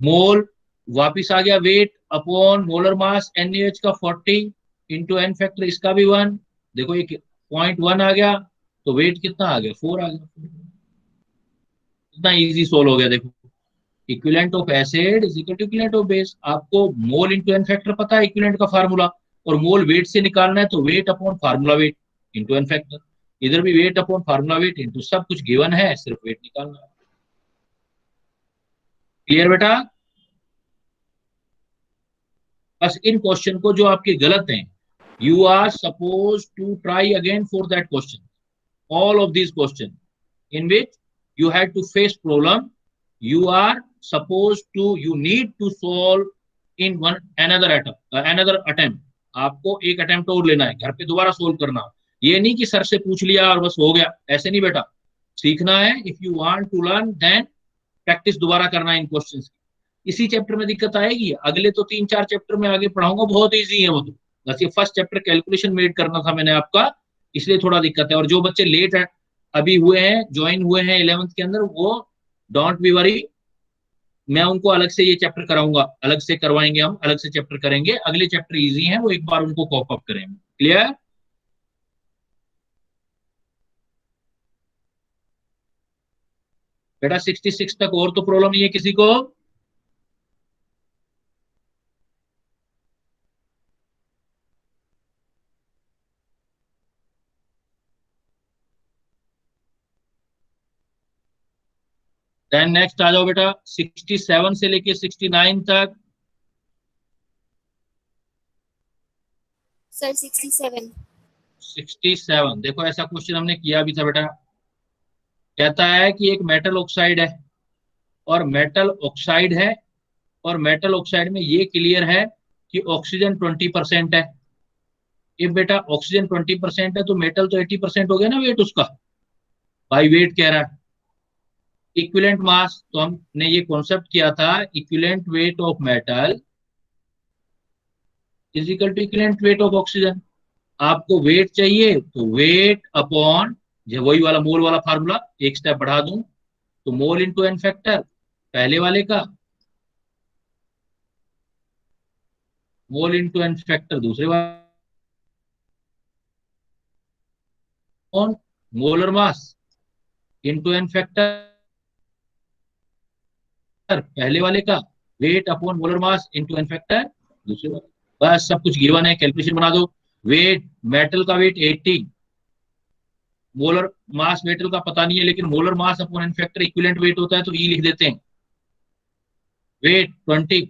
मोल वापिस आ गया weight upon molar mass NaOH का 40 इंटू एन फैक्टर इसका भी 1, देखो ये 0.1 आ गया, तो वेट कितना आ गया 4 आ गया, कितना इजी सोल्व हो गया। देखो equivalent of acid is equal to equivalent of base, आपको मोल इंटू एन फैक्टर पता है इक्विवेलेंट का फार्मूला, और मोल वेट से निकालना है, तो weight upon formula weight into N factor, इधर भी weight upon formula weight into, सब कुछ गिवन है, सिर्फ वेट निकालना है। क्लियर बेटा? बस इन क्वेश्चन को जो आपके गलत हैं, you are suppose to try again for that question, all of this question in which you had to face problem, you are supposed to, you need to solve in another attempt, आपको एक attempt और लेना है, घर पे दोबारा solve करना, ये नहीं कि सर से पूछ लिया और बस हो गया, ऐसे नहीं बेटा, सीखना है। If you want to learn then practice दोबारा करना है इन क्वेश्चंस की। इसी चैप्टर में दिक्कत आएगी, अगले तो 3-4 चैप्टर में आगे पढ़ाऊंगा, बहुत ईजी है वो, तो बस ये फर्स्ट चैप्टर कैलकुलेशन मेड करना था मैंने आपका, इसलिए थोड़ा दिक्कत है। और जो बच्चे लेट है अभी हुए हैं, ज्वाइन हुए हैं 11th के अंदर, वो डोंट बी वरी, मैं उनको अलग से ये चैप्टर कराऊंगा, अलग से करवाएंगे, हम अलग से चैप्टर करेंगे, अगले चैप्टर इजी हैं, वो एक बार उनको कॉप अप करेंगे। क्लियर? बेटा 66 तक और तो प्रॉब्लम नहीं है किसी को? देन नेक्स्ट आ जाओ बेटा 67 से लेके 69 तक। सर 67। 67 देखो, ऐसा क्वेश्चन हमने किया भी था बेटा, कहता है कि एक मेटल ऑक्साइड है, और मेटल ऑक्साइड है, और मेटल ऑक्साइड में ये क्लियर है कि ऑक्सीजन 20% है। इफ बेटा ऑक्सीजन 20% है तो मेटल तो 80% हो गया ना वेट उसका, बाई वेट कह रहा है। इक्विवेलेंट मास, तो हमने ये कॉन्सेप्ट किया था, equivalent weight of metal is equal to equivalent weight of oxygen. आपको वेट चाहिए तो वेट अपॉन, जो वही वाला मोल वाला फार्मूला, एक स्टेप बढ़ा दूं तो मोल इंटू एन फैक्टर पहले वाले का, मोल इंटू एन फैक्टर दूसरे वाले, molar mass into N factor पहले वाले का, weight upon molar mass into N factor दूसरे वाले। बस सब कुछ गिवन है, कैलकुलेशन बना दो। वेट, मेटल का वेट 80, मोलर मास मेटल का पता नहीं है, लेकिन molar mass upon N factor equivalent weight होता है, तो ई लिख देते हैं। Weight 20,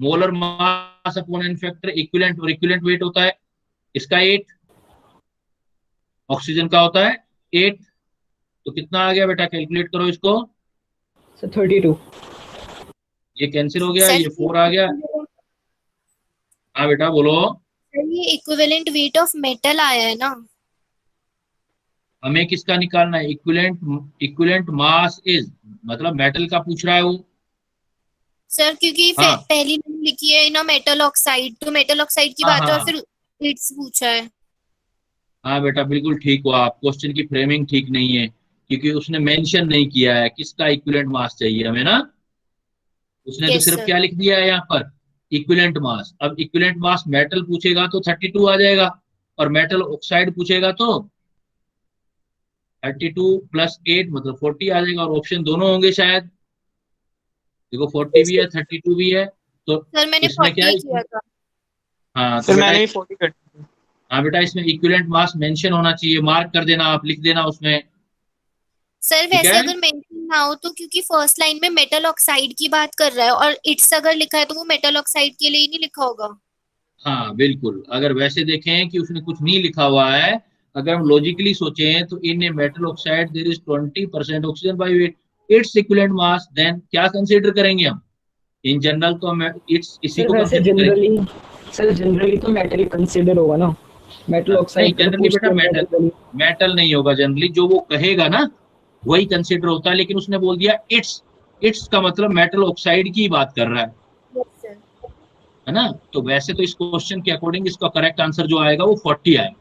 molar mass upon N factor equivalent, और इक्विवेलेंट वेट होता है इसका 8, ऑक्सीजन का होता है 8, तो कितना आ गया बेटा, कैलकुलेट करो इसको। सर 32। ये कैंसिल हो गया, ये 4 आ गया। हाँ बेटा बोलो। ये इक्विवेलेंट वेट ऑफ मेटल आया है ना, हमें किसका निकालना है, इक्विवेलेंट मास इज, मतलब मेटल का पूछ रहा है वो, सर क्योंकि हाँ पहली लाइन लिखी है ना मेटल ऑक्साइड, तो मेटल ऑक्साइड की हाँ बात है और हाँ फिर इट्स पूछा है। हाँ बेटा, बिल्कुल ठीक हुआ। आप क्वेश्चन की फ्रेमिंग ठीक नहीं है, क्योंकि उसने मेंशन नहीं किया है किसका इक्विवेलेंट मास चाहिए हमें ना। उसने तो यस सिर्फ सर। क्या लिख दिया है यहाँ पर, इक्विवेलेंट मास। अब इक्विवेलेंट मास मेटल पूछेगा तो 32 आ जाएगा, और मेटल ऑक्साइड पूछेगा तो 32 + 8 मतलब 40 आ जाएगा, और ऑप्शन दोनों होंगे शायद। देखो 40 भी है 32 भी है, तो सर मैंने इसमें क्या 40 है किया था। हाँ तो सर बेटा, मैंने भी 40 कर दिया। हाँ बेटा, इसमें इक्विवेलेंट मास मेंशन होना चाहिए, मार्क कर देना, आप लिख देना उसमें। सर ठीक वैसे है, अगर मेंशन ना हो तो, क्योंकि फर्स्ट लाइन में मेटल ऑक्साइड की बात कर रहा है और इट्स अगर लिखा है तो वो मेटल ऑक्साइड के लिए ही नहीं लिखा होगा। हाँ बिल्कुल। अगर वैसे देखें कि उसने कुछ नहीं लिखा हुआ है, अगर हम लॉजिकली सोचें तो in a metal oxide there is 20% oxygen by weight, it's equivalent mass, then क्या कंसीडर करेंगे हम? इन जनरल तो हम इट्स इसी सर को वैसे कंसीडर करेंगे। जनरली, सर जनरली तो मेटल कंसिडर होगा ना, मेटल नहीं ऑक्साइड का तो जनरली पूछते बेटा, हैं मेटल जनरली। मेटल नहीं होगा जनरली, जो वो कहेगा ना वही कंसीडर होता है, लेकिन उसने बोल दिया इट्स। इट्स का मतलब मेटल ऑक्साइड की बात कर रहा यस सर। है ना। तो वैसे तो इस क्वेश्चन के अकॉर्डिंग इसका करेक्ट आंसर जो आएगा वो 40 आएगा।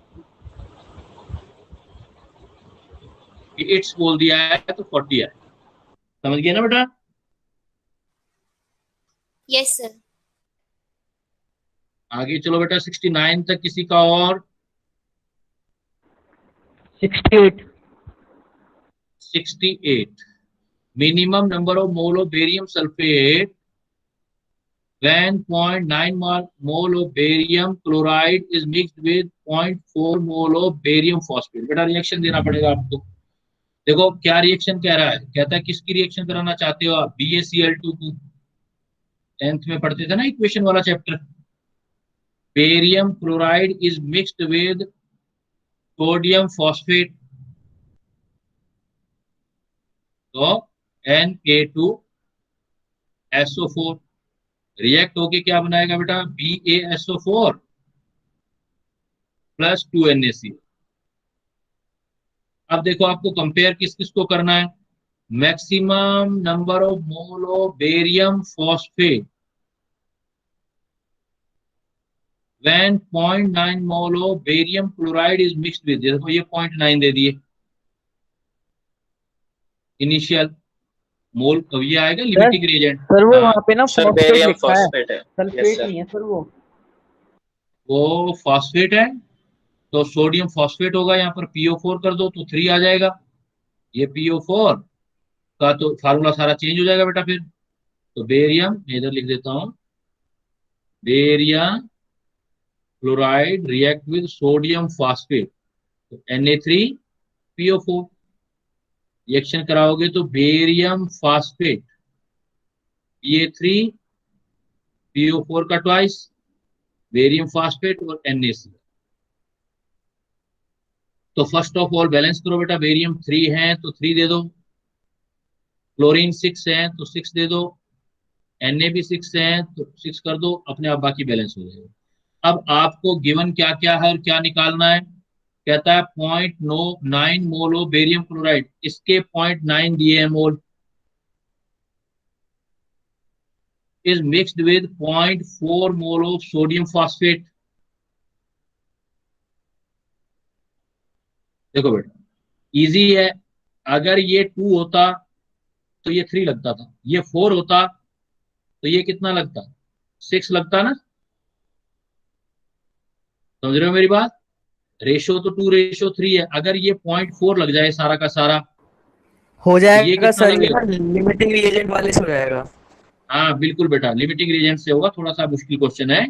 इट्स बोल दिया है तो 40 आएगा। समझ गए ना बेटा? Yes sir. आगे चलो बेटा, 69 तक किसी का और? 68. 68, minimum number of mole of barium sulphate when 0.9 mole of barium chloride is mixed with 0.4 mole of barium phosphate। बेटा रिएक्शन देना पड़ेगा आपको। देखो क्या रिएक्शन कह रहा है, कहता है किसकी रिएक्शन कराना चाहते हो आप, BaCl2 को। 10th में पढ़ते थे ना इक्वेशन वाला chapter. Barium chloride is mixed with sodium phosphate, तो Na2SO4 रिएक्ट होके क्या बनाएगा बेटा, BaSO4 + 2NaCl। अब देखो आपको कंपेयर किस किस को करना है, maximum number of mole of barium phosphate when 0.9 mole of barium chloride is mixed with, देखो ये 0.9 दे दिए इनिशियल मोल, अब ये आएगा सर लिमिटिंग रिएजेंट। सर वो हाँ वहाँ पे ना सर फॉस्फेट बेरियम लिखा है, फॉस्फेट है। Yes sulphate sir. नहीं है सर वो। वो फॉस्फेट है, तो सोडियम फॉस्फेट होगा, यहाँ पर PO4 कर दो तो 3 आ जाएगा। ये PO4 का तो फार्मूला सारा चेंज हो जाएगा बेटा फिर। तो बेरियम, मैं इधर लिख देता हूँ, barium chloride react with sodium phosphate, तो Na3PO4 रिएक्शन कराओगे तो बेरियम फॉस्फेट Pa3PO4 का ट्वाइस, बेरियम फॉस्फेट और NaC। तो फर्स्ट ऑफ ऑल बैलेंस करो बेटा, बेरियम 3 है तो 3 दे दो, क्लोरीन 6 है तो 6 दे दो, Na भी 6 है तो 6 कर दो, अपने आप बाकी बैलेंस हो जाएगा। अब आपको गिवन क्या क्या है और क्या निकालना है, कहता है 0.9 मोल ऑफ बेरियम क्लोराइड, इसके 0.9 दिए हैं मोल, is mixed with 0.4 mole of sodium phosphate. देखो बेटा इजी है, अगर ये 2 होता तो ये 3 लगता था, ये 4 होता तो ये कितना लगता, 6 लगता ना। समझ रहे हो मेरी बात? रेशो तो 2:3 है, अगर ये 0.4 लग जाए सारा का सारा हो तो ये जाएगा कितना सर, ये लगेगा? ना लिमिटिंग रिएजेंट वाले से हो जाएगा। हाँ बिल्कुल बेटा, लिमिटिंग रीजन से होगा। थोड़ा सा मुश्किल क्वेश्चन है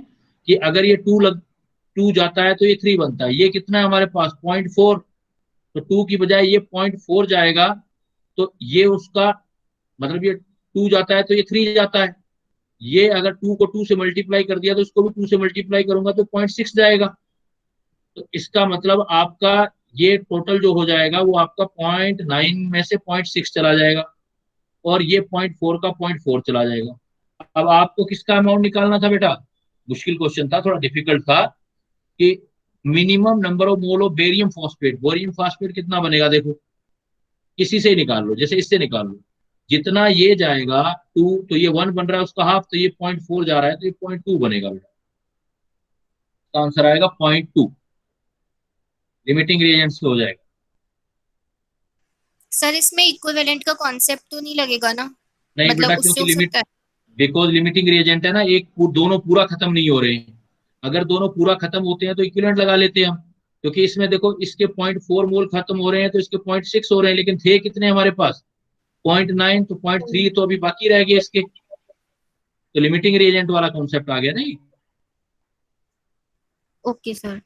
कि अगर ये 2 जाता है तो ये 3 बनता है, ये कितना है हमारे पास 0.4, तो 2 की बजाय ये 0.4 जाएगा, तो ये उसका मतलब ये 2 जाता है तो ये 3 जाता है। ये अगर 2 को 2 से मल्टीप्लाई कर दिया तो इसको भी 2 से मल्टीप्लाई करूंगा तो 0.6 जाएगा। तो इसका मतलब आपका ये टोटल जो हो जाएगा वो आपका 0.9 में से 0.6 चला जाएगा, और ये 0.4 का 0.4 चला जाएगा। अब आपको किसका अमाउंट निकालना था बेटा, मुश्किल क्वेश्चन था, थोड़ा डिफिकल्ट था, कि minimum number of mole of barium phosphate कितना बनेगा, देखो किसी से ही निकाल लो, जैसे इससे निकाल लो, जितना ये जाएगा 2, तो ये 1 बन रहा है उसका हाफ, तो ये 0.4 जा रहा है तो ये 0.2 बनेगा बेटा। तो आंसर आएगा 0.2, लिमिटिंग रिएजेंट से हो जाएगा। सर इसमें इक्विवेलेंट का कॉन्सेप्ट तो नहीं लगेगा ना, नहीं मतलब बेटा, उससे क्योंकि हो लिमिट, सकता है। बिकॉज लिमिटिंग रिएजेंट है ना, दोनों पूरा खत्म नहीं हो रहे हैं। अगर दोनों पूरा खत्म होते हैं तो इक्विवेलेंट लगा लेते हैं हम, क्योंकि इसमें देखो इसके 0.4 मोल खत्म हो रहे हैं तो इसके 0.6 हो रहे हैं, लेकिन थे कितने हमारे पास 0.9, तो 0.3 तो अभी बाकी रह गए इसके। तो लिमिटिंग रिएजेंट वाला कॉन्सेप्ट आ गया नहीं, ओके सर।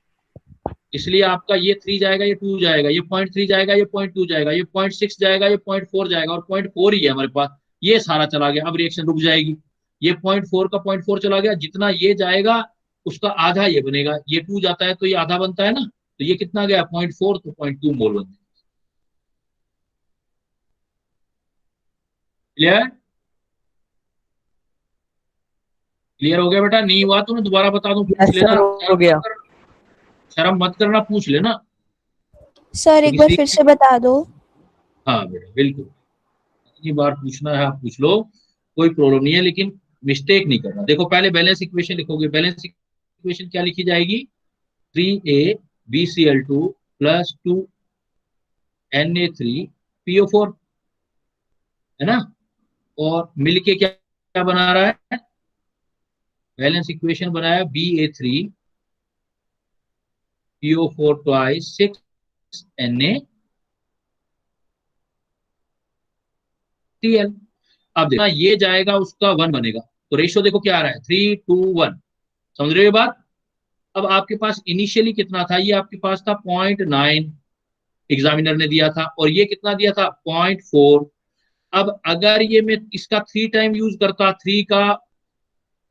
इसलिए आपका ये 3 जाएगा, ये 2 जाएगा, ये 0.3 जाएगा, ये 0.2 जाएगा, ये 0.6 जाएगा, ये 0.4 जाएगा, और 0.4 ही है हमारे पास। ये सारा चला गया, अब रिएक्शन रुक जाएगी। ये 0.4 का 0.4 चला गया, जितना ये जाएगा उसका आधा ये बनेगा। ये 2 जाता है तो ये आधा बनता है ना, तो ये कितना गया 0.4, तो 0.2 मोल बन गया। क्लियर? क्लियर हो गया बेटा? नहीं हुआ तो मैं दोबारा बता दूं, पूछ यस लेना। सर, हो गया। शर्म मत करना, पूछ लेना। सर एक बार फिर से बता दो। हाँ बेटा बिल्कुल, कितनी बार पूछना है आप पूछ लो, कोई प्रॉब्लम नहीं है, लेकिन मिस्टेक नहीं करना। देखो पहले बैलेंस इक्वेशन लिखोगे, बैलेंस इक्वेशन क्या लिखी जाएगी, 3A BCl2 प्लस 2Na3PO4, है ना। और मिलके क्या क्या बना रहा है, बैलेंस इक्वेशन बनाया Ba3PO4 ट्वाइस 6NaCl। अब देखना ये जाएगा उसका 1 बनेगा, तो रेशियो देखो क्या आ रहा है 3:1। समझ रहे हो ये बात? अब आपके पास इनिशियली कितना था, ये आपके पास था 0.9 एग्जामिनर ने दिया था, और ये कितना दिया था 0.4। अब अगर ये मैं इसका 3 टाइम यूज करता, 3 का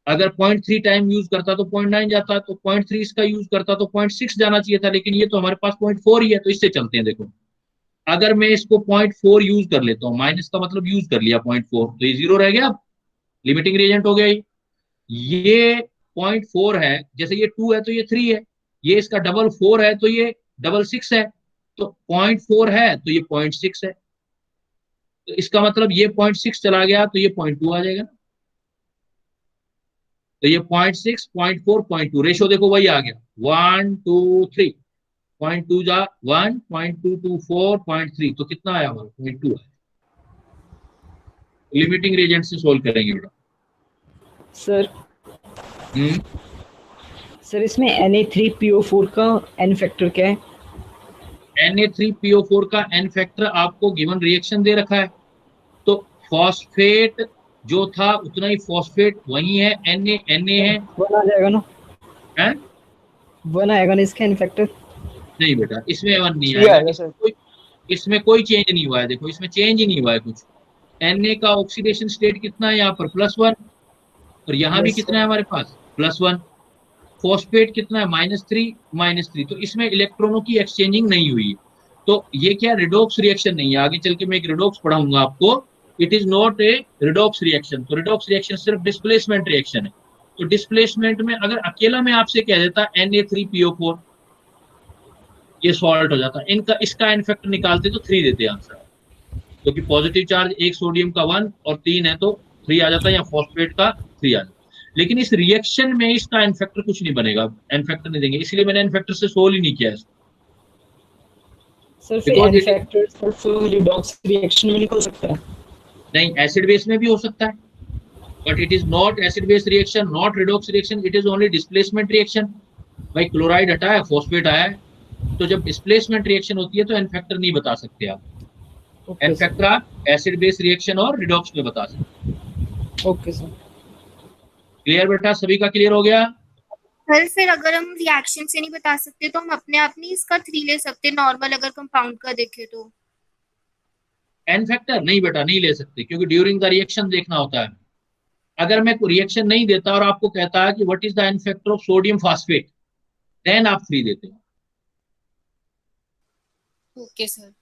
अगर 0.3 टाइम यूज करता तो 0.9 जाता, तो 0.3 इसका यूज करता तो 0.6 जाना चाहिए था, लेकिन ये तो हमारे पास 0.4 ही है, तो इससे चलते हैं। देखो अगर मैं इसको 0.4 यूज कर लेता हूँ, माइनस का मतलब यूज कर लिया 0.4, तो ये 0 रह गया, अब लिमिटिंग रिएजेंट हो गया। ये 0.4 है, जैसे ये 2 है तो ये 3 है, ये इसका डबल 4 है तो ये डबल 6 है, तो 0.4 है तो ये 0.6 है, तो इसका मतलब ये 0.6 चला गया तो ये 0.2 आ जाएगा। तो ये 0.6, 0.4, 0.2 रेशियो देखो वही आ गया, 1 2 3, 0.2 जा 1, 0.224, 0.3, तो कितना आया हमारा 0.2 आया। लिमिटिंग रिएजेंट से सोल्व करेंगे बेटा। सर सर इसमें Na3PO4 का n फैक्टर क्या है? Na3PO4 का n फैक्टर आपको गिवन रिएक्शन दे रखा है, तो फॉस्फेट जो था उतना ही फॉस्फेट वही है, Na है, 1 आ जाएगा ना? हैं? 1 आएगा ना इसका n फैक्टर? नहीं बेटा, इसमें 1 नहीं 3 आएगा, आएगा सर। इसमें कोई चेंज नहीं हुआ है। देखो इसमें चेंज ही नहीं हुआ है कुछ। Na का ऑक्सीडेशन स्टेट कितना है यहाँ पर +1, और यहाँ भी Yes, कितना है हमारे पास +1। फॉस्फेट कितना है -3, तो इसमें इलेक्ट्रॉनों की एक्सचेंजिंग नहीं हुई है, तो ये क्या रिडॉक्स रिएक्शन नहीं है। आगे चल के मैं एक रिडॉक्स पढ़ाऊंगा आपको, it is not a redox reaction. तो रिडॉक्स रिएक्शन सिर्फ डिस्प्लेसमेंट रिएक्शन है। तो डिस्प्लेसमेंट में अगर अकेला मैं आपसे कह देता Na3PO4, ये सॉल्ट हो जाता, इनका इसका इनफेक्ट निकालते तो 3 देते आंसर, क्योंकि पॉजिटिव चार्ज एक सोडियम का 1 और 3 है तो 3 आ जाता, या फॉस्फेट का 3 आ जाता। लेकिन इस रिएक्शन में इसका एन फैक्टर कुछ नहीं बनेगा, एन फैक्टर नहीं देंगे, इसलिए मैंने एन फैक्टर से सोल्व ही नहीं किया इसको। सर फिर Because n it- फैक्टर सिर्फ रिडॉक्स रिएक्शन में निकल सकता है? नहीं, एसिड बेस में भी हो सकता है, but it is not acid base reaction, not redox reaction, it is only displacement reaction. भाई क्लोराइड हटाया, फॉस्फेट आया है, तो जब डिस्प्लेसमेंट रिएक्शन होती है तो एन फैक्टर नहीं बता सकते आप। एन फैक्टर आप एसिड बेस रिएक्शन और रिडॉक्स में बता सकते। Okay sir. क्लियर बेटा, सभी का क्लियर हो गया? सर फिर अगर हम रिएक्शन से नहीं बता सकते तो हम अपने आप नहीं इसका 3 ले सकते नॉर्मल, अगर कंपाउंड का देखें तो? एन फैक्टर नहीं बेटा, नहीं ले सकते, क्योंकि ड्यूरिंग द रिएक्शन देखना होता है। अगर मैं रिएक्शन नहीं देता और आपको कहता है कि what is the N factor of sodium phosphate, then आप 3 देते हैं। Okay sir.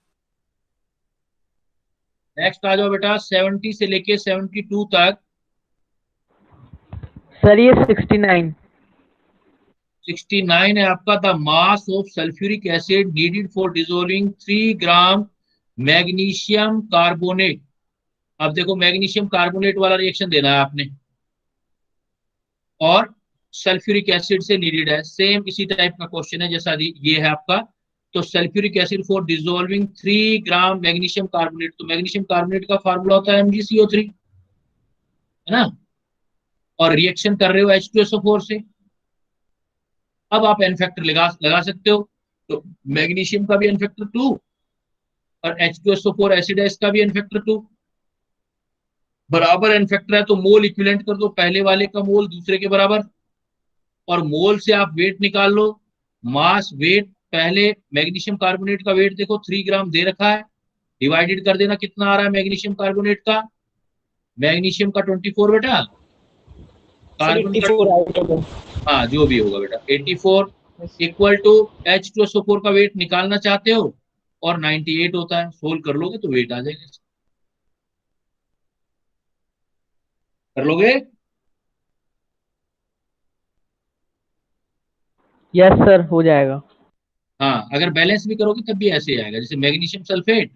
नेक्स्ट आ जाओ बेटा, 70 से लेके 72 तक। सर ये 69। 69 है आपका, the mass of sulphuric acid needed for dissolving 3 gram magnesium carbonate अब देखो मैग्नीशियम कार्बोनेट वाला रिएक्शन देना है आपने और सल्फ्यूरिक एसिड से नीडेड है, सेम इसी टाइप का क्वेश्चन है जैसा ये है आपका। तो sulphuric acid for dissolving 3 gram magnesium carbonate, तो मैग्नीशियम कार्बोनेट का फार्मूला होता है MgCO3, है ना, और रिएक्शन कर रहे हो H2SO4 से। अब आप एन फैक्टर लगा सकते हो, तो मैग्नीशियम का भी एन फैक्टर 2 और H2SO4 एसिड है इसका भी एन फैक्टर 2, बराबर एन फैक्टर है तो मोल इक्विवेलेंट कर दो, पहले वाले का मोल दूसरे के बराबर, और मोल से आप वेट निकाल लो, मास वेट। पहले मैग्नीशियम कार्बोनेट का वेट देखो 3 ग्राम दे रखा है, डिवाइडेड कर देना कितना आ रहा है मैग्नीशियम कार्बोनेट का, मैग्नीशियम का 24 बेटा, कार्बन का 84 आउट ऑफ हाँ जो भी होगा बेटा 84 इक्वल टू H2SO4 का वेट निकालना चाहते हो और 98 होता है, सोल्व कर लोगे तो वेट आ जाएगा, कर लोगे। यस सर हो जाएगा। हाँ अगर बैलेंस भी करोगे तब भी ऐसे ही आएगा, जैसे मैग्नीशियम सल्फेट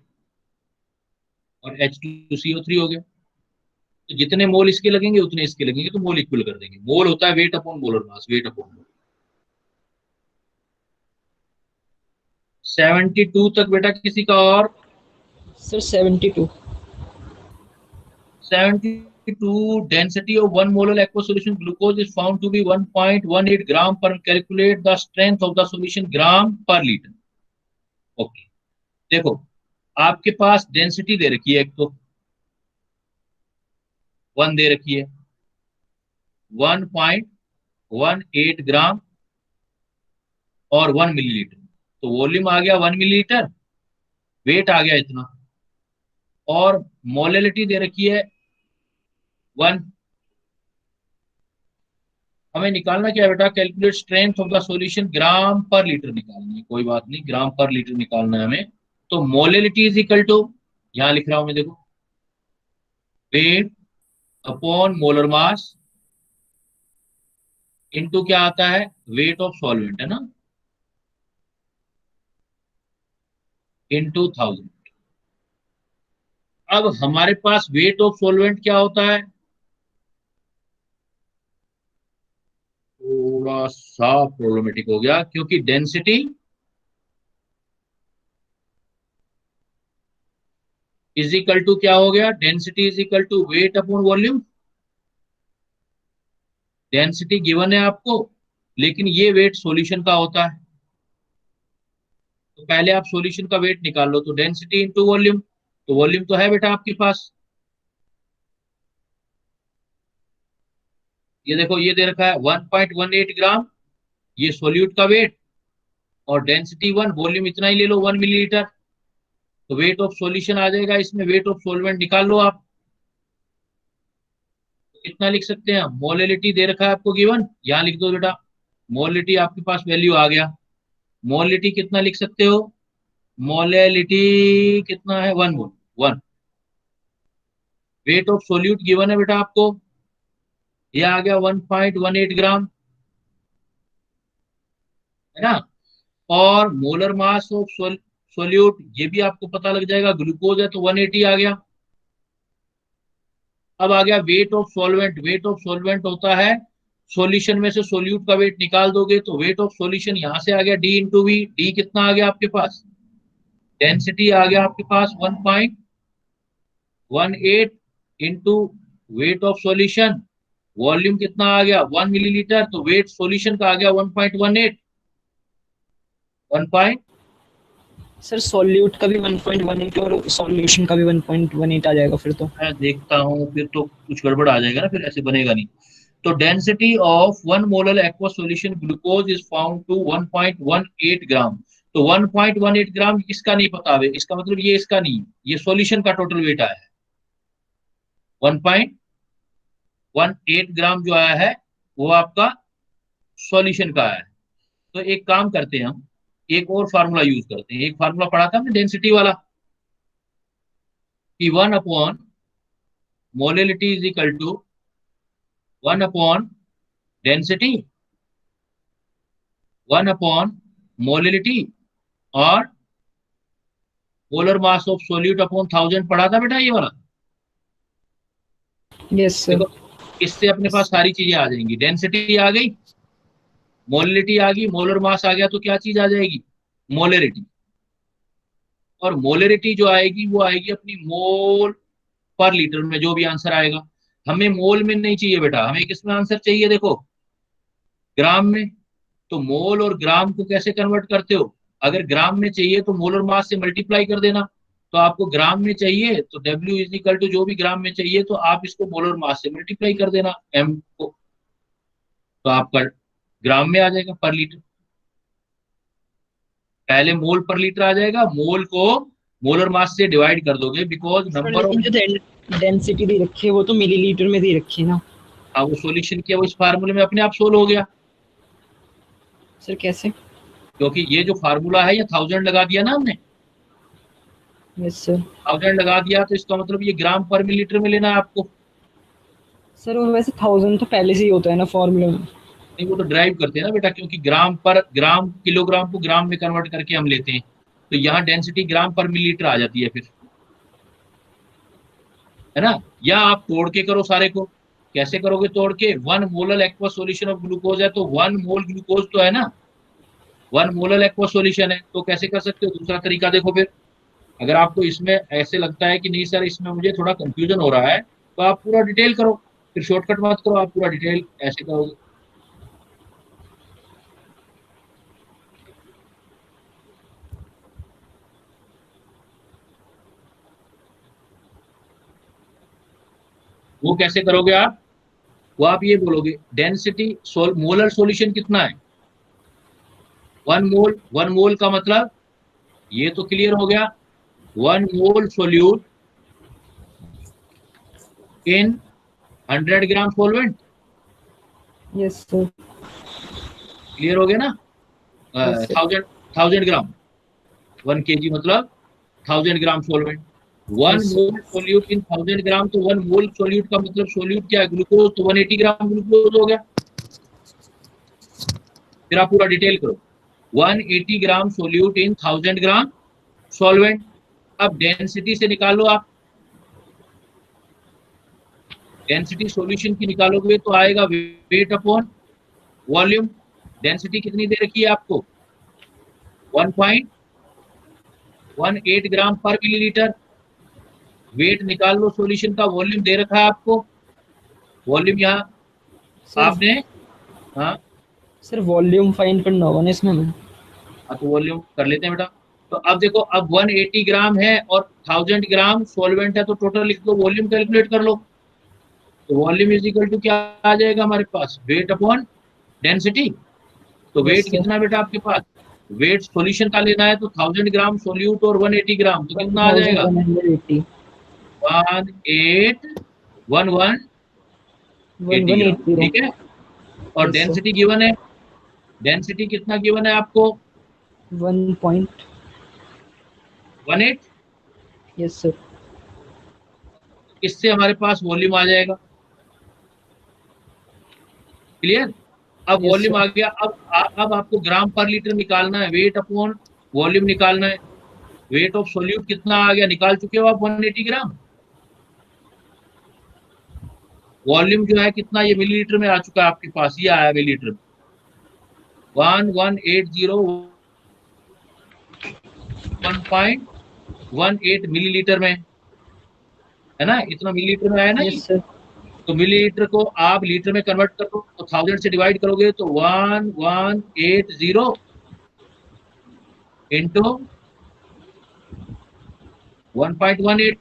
और H2CO3 हो गया, तो जितने मोल इसके लगेंगे उतने इसके लगेंगे, तो मोल इक्वल कर देंगे। मोल होता है वेट अपॉन मोलर मास, वेट अपॉन मोल। 72 तक बेटा किसी का और? Sir 72 density of 1 molar aqueous solution glucose is found to be 1.18 gram per calculate the strength of the solution gram per liter। Okay देखो आपके पास डेंसिटी दे रखी है, एक तो 1 दे रखी है 1.18 ग्राम और 1 मिलीलीटर, तो वॉल्यूम आ गया 1 मिलीलीटर, वेट आ गया इतना, और मोलैलिटी दे रखी है 1। हमें निकालना क्या है बेटा, calculate strength of the solution gram per litre निकालनी है, कोई बात नहीं ग्राम पर लीटर निकालना है हमें। तो मोलैलिटी इज इक्वल टू, यहां लिख रहा हूं मैं देखो, wait upon molar mass into क्या आता है, वेट ऑफ सॉल्वेंट, है ना, इनटू 1000। अब हमारे पास वेट ऑफ सॉल्वेंट क्या होता है, थोड़ा सा प्रॉब्लमेटिक हो गया क्योंकि डेंसिटी इज इक्वल टू क्या हो गया, density is equal to weight upon volume. Density given है आपको, लेकिन ये वेट सॉल्यूशन का होता है, तो पहले आप सॉल्यूशन का वेट निकाल लो, तो डेंसिटी इंटू वॉल्यूम, तो वॉल्यूम तो है बेटा आपके पास, ये देखो ये दे रखा है 1.18 ग्राम, ये सोल्यूट का वेट, और डेंसिटी 1, वॉल्यूम इतना ही ले लो 1 मिलीलीटर, तो वेट ऑफ सॉल्यूशन आ जाएगा इसमें, वेट ऑफ सॉल्वेंट निकाल लो आप, तो कितना लिख सकते हैं, मोलैलिटी दे रखा है आपको गिवन, यहां लिख दो बेटा, मोलैलिटी आपके पास वैल्यू आ गया, मोलैलिटी कितना लिख सकते हो, मोलैलिटी कितना है 1 मोल 1। वेट ऑफ सोल्यूट गिवन है बेटा आपको, ये आ गया 1.18 ग्राम, है ना, और मोलर मास ऑफ सोल्यूट ये भी आपको पता लग जाएगा, ग्लूकोज है तो 180 आ गया। अब आ गया wait of solvent, wait of solvent होता है सॉल्यूशन में से सोल्यूट का वेट निकाल दोगे, तो वेट ऑफ सॉल्यूशन यहां से आ गया D इंटू वी, डी कितना आ गया आपके पास, डेंसिटी आ गया आपके पास 1.18 into weight of solution, volume कितना आ गया 1 मिलीलीटर, तो वेट सॉल्यूशन का आ गया 1.18 1. सर सॉल्यूट का भी 1.18 और सॉल्यूशन का भी 1.18 आ जाएगा फिर तो। मैं देखता हूँ, फिर तो कुछ गड़बड़ आ जाएगा ना, फिर ऐसे बनेगा नहीं। तो density of 1 molar aqua solution glucose is found to 1.18 gram, तो 1.18 ग्राम इसका नहीं पता है, इसका मतलब ये इसका नहीं, ये सॉल्यूशन का टोटल वेट आया है 1.18 ग्राम जो आया है वो आपका सॉल्यूशन का आया है। तो एक काम करते हैं, हम एक और फार्मूला यूज करते हैं, एक फार्मूला पढ़ा था हमने डेंसिटी वाला, कि 1 upon molality is equal to 1 upon density 1 upon molality और molar mass of solute upon 1000 पढ़ा था बेटा ये वाला, यस सर। देखो इससे अपने पास सारी चीजें आ जाएंगी, डेंसिटी आ गई, मोलिटी आ गई, मोलर मास आ गया, तो क्या चीज आ जाएगी? मोलरिटी। और मोलरिटी जो आएगी वो आएगी अपनी मोल पर लीटर में, जो भी आंसर आएगा। हमें मोल में नहीं चाहिए बेटा, हमें किसमें आंसर चाहिए? देखो ग्राम में। तो मोल और ग्राम को कैसे कन्वर्ट करते हो? अगर ग्राम में चाहिए तो मोलर मास से मल्टीप्लाई कर देना। तो आपको ग्राम में चाहिए तो W इज इक्वल टू जो भी ग्राम में चाहिए, तो आप इसको मोलर मास से मल्टीप्लाई कर देना M को, तो आपका ग्राम में आ जाएगा पर लीटर। पहले मोल पर लीटर आ जाएगा, मोल को मोलर मास से डिवाइड कर दोगे, बिकॉज सर नंबर ऑफ। लेकिन जो डेंसिटी दी रखी है वो तो मिलीलीटर में दी रखी है ना। हाँ, वो सॉल्यूशन किया वो इस फार्मूले में अपने आप सोल्व हो गया, सर कैसे? क्योंकि ये जो फार्मूला है ये 1000 लगा दिया ना हमने। Yes sir. 1000 लगा दिया तो इसका मतलब ये ग्राम पर मिलीलीटर में लेना है आपको। सर वो वैसे 1000 तो पहले से ही होता है ना फॉर्मूले में। नहीं, वो तो ड्राइव करते हैं ना बेटा, क्योंकि ग्राम पर ग्राम, किलोग्राम को ग्राम में कन्वर्ट करके हम लेते हैं, तो यहाँ डेंसिटी ग्राम पर मिलीलीटर आ जाती है फिर, है ना। या आप तोड़ के करो सारे को। कैसे करोगे तोड़ के? 1 molar aqua solution of glucose है तो 1 मोल ग्लूकोज तो है ना, 1 मोलर एक्वा सॉल्यूशन है, तो कैसे कर सकते हो? दूसरा तरीका देखो फिर। अगर आपको इसमें ऐसे लगता है कि नहीं सर इसमें मुझे थोड़ा कंफ्यूजन हो रहा है, तो आप पूरा डिटेल करो, फिर शॉर्टकट मत करो, आप पूरा डिटेल ऐसे करोगे। वो कैसे करोगे आप? वो आप ये बोलोगे डेंसिटी मोलर सॉल्यूशन कितना है? 1 मोल। 1 मोल का मतलब ये तो क्लियर हो गया, 1 mole solute in 100 gram solvent. Yes sir. Clear हो गया ना? Yes, sir. 1000 ग्राम, 1 kg मतलब 1000 gram solvent. 1 Yes, sir. Mole solute in 1000 gram, तो 1 मोल सोल्यूट का मतलब सोल्यूट क्या है? ग्लूकोज, तो 180 ग्राम ग्लूकोज हो गया। फिर आप पूरा डिटेल करो, 180 ग्राम सोल्यूट इन 1000 ग्राम सॉल्वेंट। अब डेंसिटी से निकालो आप, डेंसिटी सॉल्यूशन की निकालोगे तो आएगा वेट अपॉन वॉल्यूम। डेंसिटी कितनी दे रखी है आपको? 1.18 ग्राम पर मिलीलीटर। वेट निकाल लो सॉल्यूशन का, वॉल्यूम दे रखा है आपको, वॉल्यूम यहाँ आपने, हाँ सर वॉल्यूम फाइंड करना होगा ना इसमें हमें। हाँ, तो वॉल्यूम कर लेते हैं बेटा। तो अब देखो, अब 180 ग्राम है और 1000 ग्राम सॉल्वेंट है, तो टोटल लिख दो, वॉल्यूम कैलकुलेट कर लो। तो वॉल्यूम इज इक्वल टू क्या आ जाएगा हमारे पास? Weight upon density. तो वेट sir. कितना बेटा आपके पास? वेट सॉल्यूशन का लेना है तो 1000 ग्राम सोल्यूट और 180 ग्राम, तो कितना आ जाएगा? 180 ग्राम, ठीक है। और Yes, sir. डेंसिटी गिवन है, डेंसिटी कितना गिवन है आपको? 1.18। Yes sir. इससे हमारे पास वॉल्यूम आ जाएगा। क्लियर? अब Yes, वॉल्यूम sir. आ गया। अब आपको ग्राम पर लीटर निकालना है, वेट अपॉन वॉल्यूम निकालना है। वेट ऑफ सोल्यूट कितना आ गया? निकाल चुके हो आप, 180 ग्राम। वॉल्यूम जो है कितना, ये मिलीलीटर में आ चुका है आपके पास, ये आया मिलीलीटर में 118 मिलीलीटर में, है ना? इतना मिलीलीटर में आया ना। Yes sir. तो मिलीलीटर को आप लीटर में कन्वर्ट करो, तो 1000 से डिवाइड करोगे तो 1180 इंटू 1.18।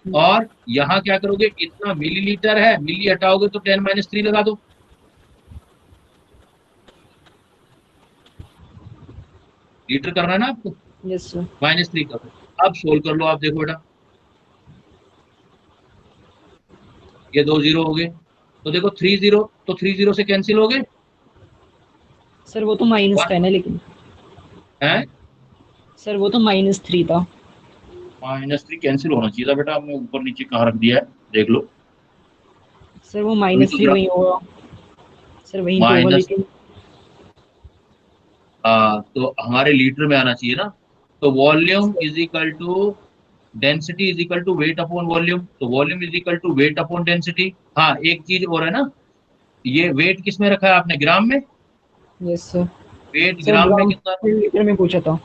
और यहाँ क्या करोगे? इतना मिलीलीटर है, मिली हटाओगे तो 10-3 लगा दो। लीटर करना है ना आपको, यस सर। -3 करो। अब सोल्व कर लो आप, देखो बेटा ये 2 0 हो गए, तो देखो 3 0, तो 3 0 से कैंसिल हो गए सर वो तो माइनस था ना, लेकिन हैं? सर वो तो -3 था। -3 कैंसिल होना चाहिए था बेटा, हमने ऊपर नीचे कहाँ रख दिया है, देख लो। सर वो -3 वही होगा सर, वही तो होगा माइनस, लेकिन। तो हमारे लीटर में आना चाहिए ना। तो volume is equal to density is equal to weight upon volume, तो volume is equal to weight upon density. हाँ, एक चीज और है ना, ये वेट किस में रखा है आपने, ग्राम में? Yes sir. वेट सर ग्राम में ग्राम कितना? पर लीटर में पूछा था।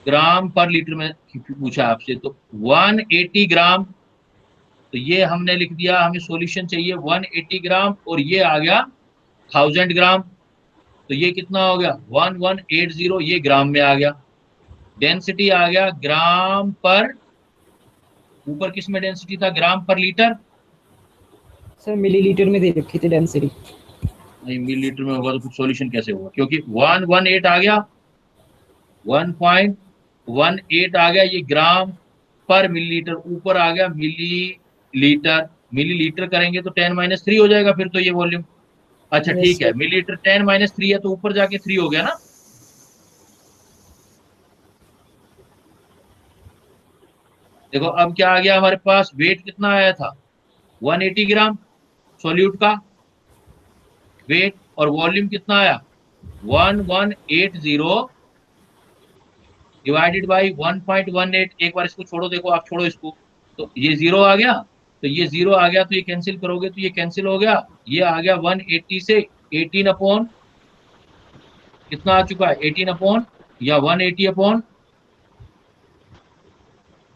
ग्राम पर लीटर में पूछा आपसे, तो 180 ग्राम, तो ये हमने लिख दिया, हमें सॉल्यूशन चाहिए 180 ग्राम, और ये आ गया 1000 ग्राम, तो ये कितना हो गया 1180, ये ग्राम में आ गया। डेंसिटी आ गया ग्राम पर, ऊपर किस में डेंसिटी था, ग्राम पर लीटर। सर मिलीलीटर में दे रखी थी डेंसिटी। नहीं, मिलीलीटर में होगा तो फिर सॉल्यूशन कैसे होगा, क्योंकि 118 आ गया, 1.18 आ गया, ये ग्राम पर मिलीलीटर, ऊपर आ गया मिलीलीटर। मिलीलीटर करेंगे तो 10 - 3 हो जाएगा फिर तो ये वॉल्यूम। अच्छा यस ठीक है, सर। मिलीलीटर 10 - 3 है, तो ऊपर जाके 3 हो गया ना। देखो अब क्या आ गया हमारे पास, वेट कितना आया था 180 ग्राम सॉल्यूट का वेट, और वॉल्यूम कितना आया 1180 डिवाइडेड बाई 1.18। एक बार इसको छोड़ो, देखो आप छोड़ो इसको, तो ये 0 आ गया, तो ये 0 आ गया, तो ये कैंसिल करोगे तो ये कैंसिल हो गया, ये आ गया 180 से 18 अपॉन कितना आ चुका है 18 अपॉन या 180 अपॉन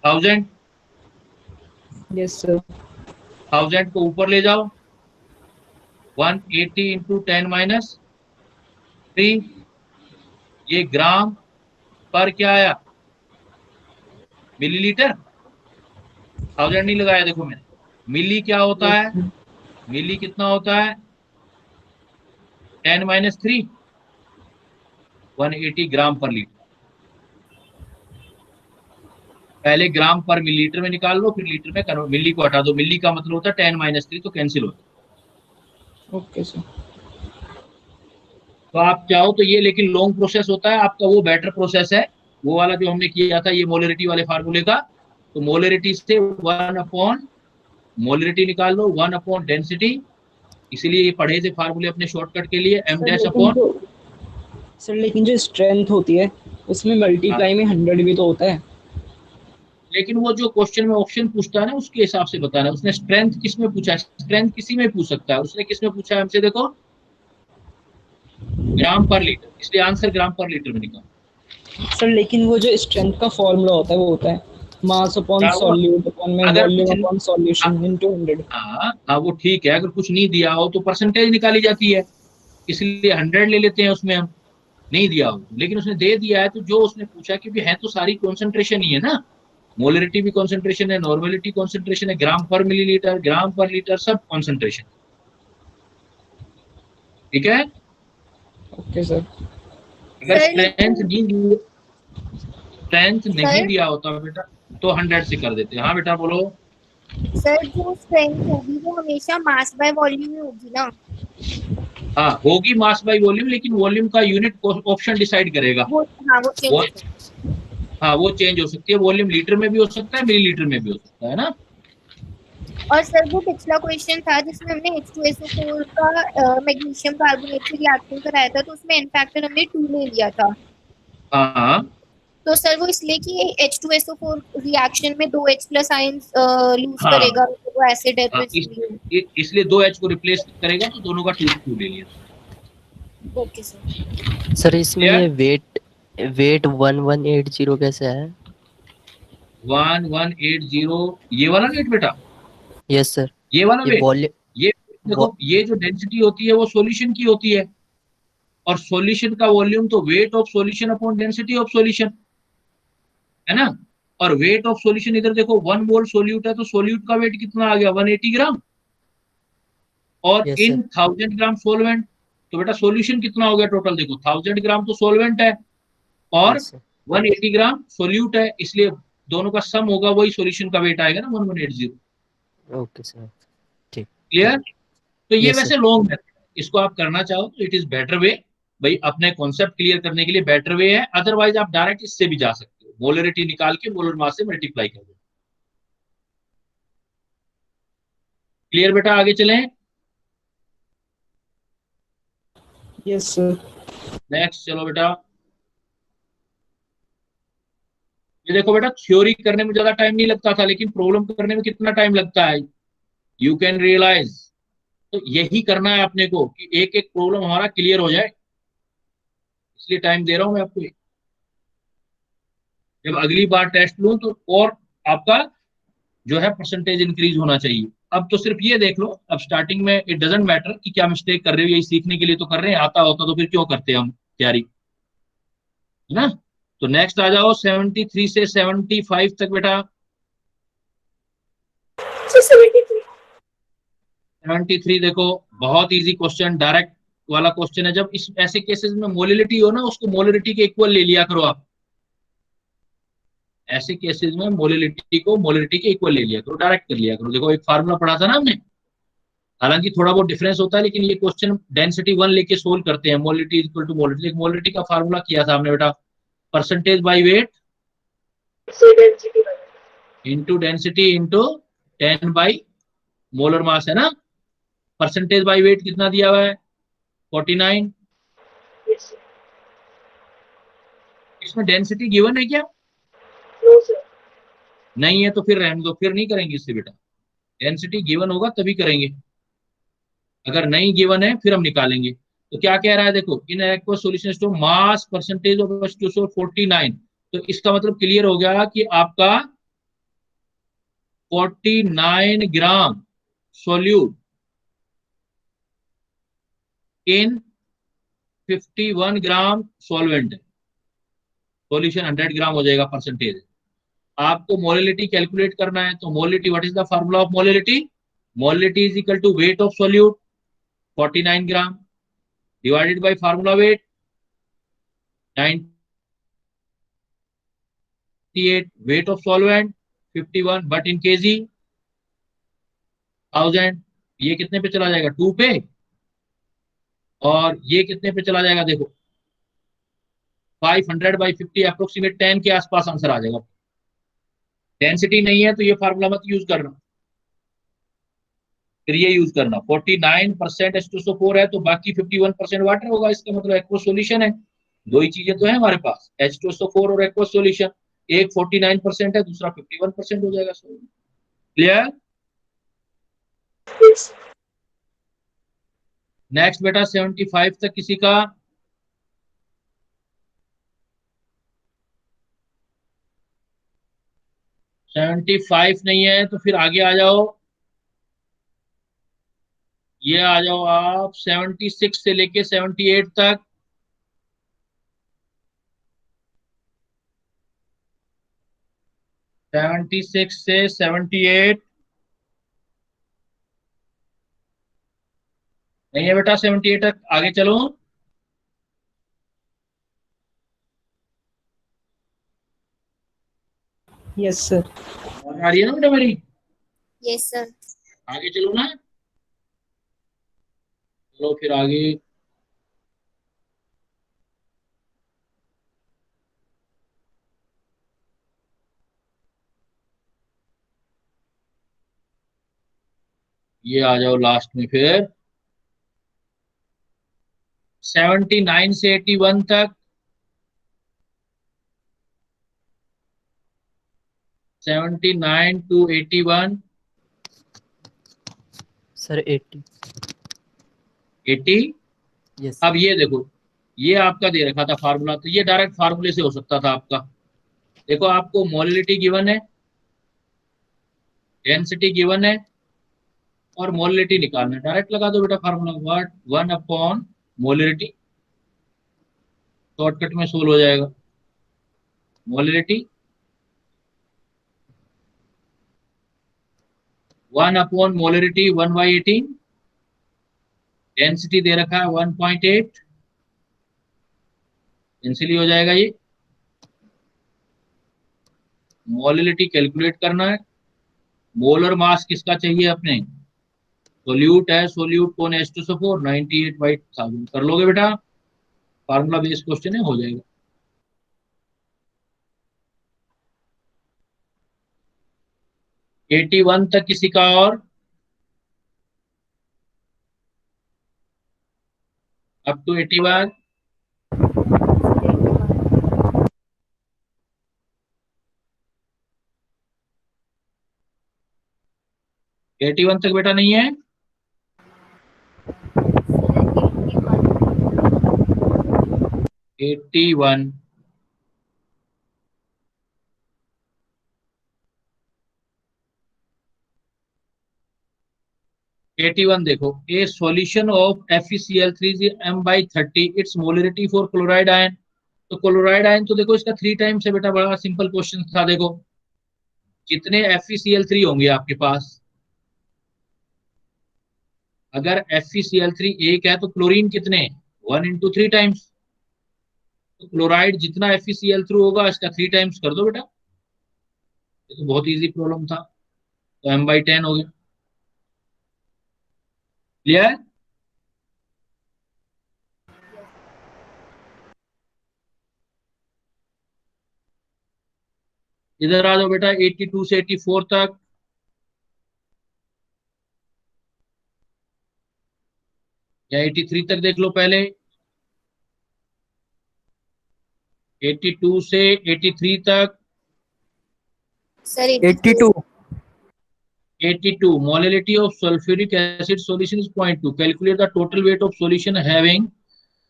1000। Yes sir. 1000 को ऊपर ले जाओ, 180 इंटू 10 - 3, ये ग्राम पर क्या आया, मिलीलीटर। 1000 नहीं लगाया, देखो मैंने, मिली क्या होता है, मिली कितना होता है 10 - 3, 180 ग्राम पर लीटर। पहले ग्राम पर मिलीलीटर में निकाल लो, फिर लीटर में कन्वर्ट, मिली को हटा दो, मिली का मतलब होता है 10 - 3, तो कैंसिल होता है। Okay sir. तो आप चाहो तो ये, लेकिन लॉन्ग प्रोसेस होता है आपका, वो बेटर प्रोसेस है, वो वाला जो हमने किया था ये मोलरिटी वाले फार्मूले का। तो मोलरिटी से 1 अपॉन मोलरिटी निकाल लो, 1 अपॉन डेंसिटी, इसीलिए ये पढ़े थे फार्मूले अपने शॉर्टकट के लिए, एम सर डैश लेकिन अपॉन। जो सर लेकिन जो स्ट्रेंथ होती है उसमें मल्टीप्लाई में 100 भी तो होता है। लेकिन वो जो क्वेश्चन में ऑप्शन पूछता है ना, उसके हिसाब से बताना, उसने स्ट्रेंथ किस में पूछा है, स्ट्रेंथ किसी में पूछ सकता है, उसने किस में पूछा है हमसे, देखो ग्राम पर लीटर, इसलिए आंसर ग्राम पर लीटर में निकाल। सर लेकिन वो जो स्ट्रेंथ का फॉर्मूला होता है वो होता है मास अपॉन क्या हुआ, सॉल्यूट अपॉन में अगर कुछ वॉल्यूम अपॉन सॉल्यूशन इनटू 100। हाँ हाँ वो ठीक है, अगर कुछ नहीं दिया हो तो परसेंटेज निकाली जाती है, इसलिए 100 ले लेते हैं उसमें हम, नहीं दिया हो तो। लेकिन उसने दे दिया है, तो जो उसने पूछा, क्योंकि है तो सारी कॉन्सेंट्रेशन ही है ना, मोलरिटी भी कॉन्सेंट्रेशन है, नॉर्मेलिटी कॉन्सेंट्रेशन है, ग्राम पर मिलीलीटर, ग्राम पर लीटर, सब कॉन्सेंट्रेशन। ठीक है, ओके सर। अगर सर स्ट्रेंथ नहीं सर दिया होता बेटा तो 100 से कर देते हैं। हाँ बेटा बोलो। सर जो स्ट्रेंथ होगी वो हमेशा मास बाय वॉल्यूम ही होगी ना। हाँ होगी मास बाई वॉल्यूम, लेकिन वॉल्यूम का यूनिट ऑप्शन डिसाइड करेगा। वो हाँ वो चेंज वो, हाँ वो चेंज हो सकती है, वॉल्यूम लीटर में भी हो सकता है, मिलीलीटर में भी हो सकता है ना। और सर वो पिछला क्वेश्चन था जिसमें हमने H2SO4 का मैग्नीशियम कार्बोनेट से रिएक्शन कराया था, तो उसमें एन फैक्टर हमने 2 ले लिया था। हाँ हाँ तो सर वो इसलिए कि H2SO4 रिएक्शन में 2 H+ आयंस लूज हाँ करेगा, तो वो एसिड है तो हाँ, इसलिए। इसलिए 2H को रिप्लेस करेगा, तो दोनों का 2 ले लिया। Okay sir. सर इसमें Clear? ये वेट 1180 कैसे है? 1180 ये वाला वेट बेटा, यस सर। ये वाला ये वेट, वॉल्यूम ये देखो, ये जो डेंसिटी होती है वो सॉल्यूशन की होती है, और सॉल्यूशन का वॉल्यूम तो weight of solution upon density of solution, है ना। और वेट ऑफ सॉल्यूशन इधर देखो, 1 मोल सोल्यूट है, तो सोल्यूट का वेट कितना आ गया 180 ग्राम, और यस सर। इन 1000 ग्राम सोलवेंट, तो बेटा सॉल्यूशन कितना हो गया टोटल, देखो 1000 ग्राम तो सोलवेंट है, और यस सर। 180 ग्राम सोल्यूट है, इसलिए दोनों का सम होगा, वही सॉल्यूशन का वेट आएगा ना 1180। Okay sir. ठीक ठीक। क्लियर। तो ये यस सर। वैसे लॉन्ग मेथड, इसको आप करना चाहो तो इट इज बेटर वे, भाई अपने कॉन्सेप्ट क्लियर करने के लिए बेटर वे है, अदरवाइज आप डायरेक्ट इससे भी जा सकते हो, मोलरिटी निकाल के मोलर मास से मल्टीप्लाई कर दो। क्लियर बेटा, आगे चलें। Yes sir. नेक्स्ट चलो बेटा, ये देखो बेटा, थ्योरी करने में ज्यादा टाइम नहीं लगता था, लेकिन प्रॉब्लम करने में कितना टाइम लगता है, यू कैन रियलाइज। तो यही करना है अपने को कि एक एक प्रॉब्लम हमारा क्लियर हो जाए, इसलिए टाइम दे रहा हूं मैं आपको। जब अगली बार टेस्ट लूं तो और आपका जो है परसेंटेज इंक्रीज होना चाहिए। अब तो सिर्फ ये देख लो, अब स्टार्टिंग में इट डजेंट मैटर कि क्या मिस्टेक कर रहे हो, यही सीखने के लिए तो कर रहे हैं, आता होता तो फिर क्यों करते हैं हम तैयारी, है ना। तो नेक्स्ट आ जाओ 73 से 75 तक बेटा। 73 देखो, बहुत इजी क्वेश्चन, डायरेक्ट वाला क्वेश्चन है। जब इस ऐसे केसेस में मोलिलिटी हो ना, उसको मोलिलिटी के इक्वल ले लिया करो आप। ऐसे केसेस में मोलिलिटी को मोलिलिटी के इक्वल ले लिया करो, डायरेक्ट कर लिया करो। देखो एक फार्मूला पढ़ा था ना हमने, हालांकि थोड़ा बहुत डिफरेंस होता है, लेकिन ये क्वेश्चन डेंसिटी 1 लेके सोल्व करते हैं। Molality equal to molality, molality का फार्मूला किया था हमने बेटा, percentage by weight into density into 10 by molar mass, है ना। परसेंटेज बाय वेट कितना दिया हुआ है, 49। इसमें डेंसिटी गिवन है क्या? नहीं है तो फिर रहने दो, फिर नहीं करेंगे इससे बेटा। डेंसिटी गिवन होगा तभी करेंगे, अगर नहीं गिवन है फिर हम निकालेंगे। तो क्या कह रहा है देखो, in aqueous solution to mass percentage of H2SO 49। तो इसका मतलब क्लियर हो गया कि आपका 49 gram solute in 51 gram solvent है। सॉल्यूशन 100 ग्राम हो जाएगा परसेंटेज। आपको मोलिलिटी कैलकुलेट करना है, तो molality, what is the formula of molality? Molality is equal to weight of solute 49 gram divided by formula weight 98, weight of solvent 51, but in KG 1000। ये कितने पे चला जाएगा, 2 पे, और ये कितने पे चला जाएगा देखो 500/50, अप्रोक्सीमेट 10 के आसपास आंसर आ जाएगा। डेंसिटी नहीं है तो ये फार्मूला मत यूज करना, फिर ये यूज करना। 49% H2SO4 है तो बाकी 51% वाटर होगा, इसका मतलब एक्वस सॉल्यूशन है। दो ही चीजें तो है हमारे पास, H2SO4 और एक्वस सॉल्यूशन। एक 49% है, दूसरा 51% हो जाएगा। क्लियर? नेक्स्ट बेटा 75 तक किसी का? सेवेंटी फाइव नहीं है तो फिर आगे आ जाओ, ये आ जाओ आप 76 से लेके 78 तक। सेवेंटी सिक्स से 78 नहीं है बेटा, 78 तक आगे चलो। Yes sir. आ रही है ना बेटा मेरी? Yes sir. आगे चलो ना, चलो फिर आगे। ये आ जाओ लास्ट में फिर 79 से 81 तक। 79 to 81। सर 80। 80। यस अब ये देखो, ये आपका दे रखा था फार्मूला, तो ये डायरेक्ट फार्मूले से हो सकता था आपका। देखो आपको मोलिलिटी गिवन है, डेंसिटी गिवन है, और मोलिलिटी निकालना है। डायरेक्ट लगा दो बेटा फार्मूला, व्हाट 1 मोलिलिटी, शॉर्टकट में सोल्व हो जाएगा। मोलिलिटी 1 मोलिलिटी 1/18, डेंसिटी दे रखा है 1.8, कैंसिल हो जाएगा ये। मोलिलिटी कैलकुलेट करना है, मोलर मास किसका चाहिए अपने, सोल्यूट है, सोल्यूट कौन है, H2SO4 98/1000। कर लोगे बेटा, फार्मूला बेस्ड क्वेश्चन है, हो जाएगा। एटी वन तक किसी का और? Up to 81। 81 तक बेटा नहीं है? सर 81 81 81 देखो, ए solution of FeCl3 m/30 it's molarity for chloride ion. तो क्लोराइड आयन तो देखो इसका 3 टाइम्स है बेटा, बड़ा सिंपल क्वेश्चन था। देखो कितने FeCl3 होंगे आपके पास, अगर FeCl3 एक है तो क्लोरीन कितने, 1 × 3 टाइम्स। तो क्लोराइड जितना FeCl3 होगा इसका 3 टाइम्स कर दो बेटा। ये तो बहुत इजी प्रॉब्लम था, तो m/10 हो गया। क्लियर? इधर आ जाओ बेटा 82 से 84 तक। या 83 तक देख लो पहले। 82 से 83 तक। Sir 82 82 molality of sulfuric acid solution is 0.2, calculate the total weight of solution having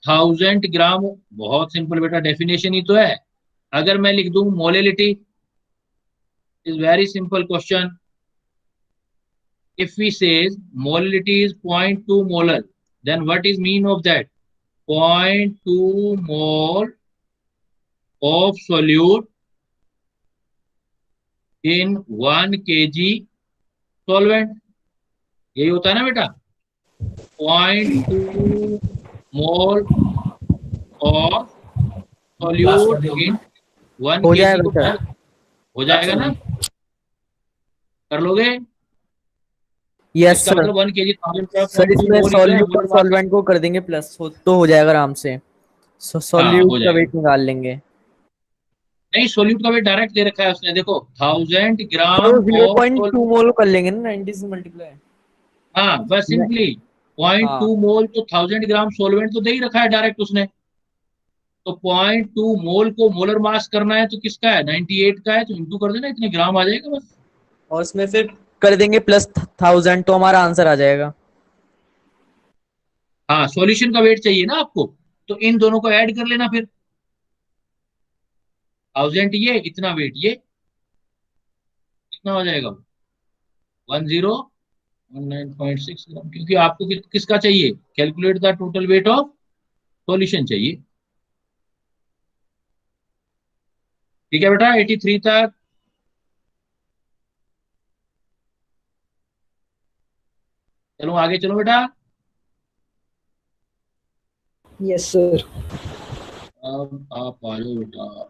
1000 ग्राम। बहुत सिंपल बेटा, डेफिनेशन ही तो है। अगर मैं लिख दूं molality, is very simple question. if we says molality is 0.2 molar, then what is mean of that? 0.2 mole of solute in 1 kg solvent, यही होता है ना बेटा? 0.2 मोल और सॉल्यूट इन 1 हो kg जाएगा को बेटा। हो जाएगा ना? कर लोगे? यस इसका सर। मतलब 1 kg 1000 सर इसमें मोल सॉल्यूट और सॉल्वेंट को कर देंगे प्लस, तो हो जाएगा आराम से। हाँ, सॉल्यूट हो का जाएगा। वेट निकाल लेंगे। नहीं, सॉल्यूट का वेट डायरेक्ट दे रखा है उसने, देखो 1000 तो ग्राम ऑफ 0.2 मोल कर लेंगे ना 90 से मल्टीप्लाई। हाँ बस सिंपली 0.2 मोल, तो 1000 ग्राम सॉल्वेंट तो दे ही रखा है डायरेक्ट उसने। तो 0.2 मोल को मोलर मास करना है तो किसका है, 98 का है, तो इंटू कर देना, इतने ग्राम आ जाएगा बस। और उसमें फिर कर देंगे प्लस 1000, तो हमारा आंसर आ जाएगा। हाँ, सॉल्यूशन का वेट चाहिए ना आपको, तो इन दोनों को ऐड कर लेना फिर। 1000 ये, इतना वेट ये, कितना हो जाएगा? 1019.6 ग्राम, क्योंकि आपको किसका चाहिए, calculate the total weight of solution चाहिए। ठीक है बेटा, 83 तक। चलो आगे चलो बेटा। Yes sir. अब आप आ जाओ बेटा।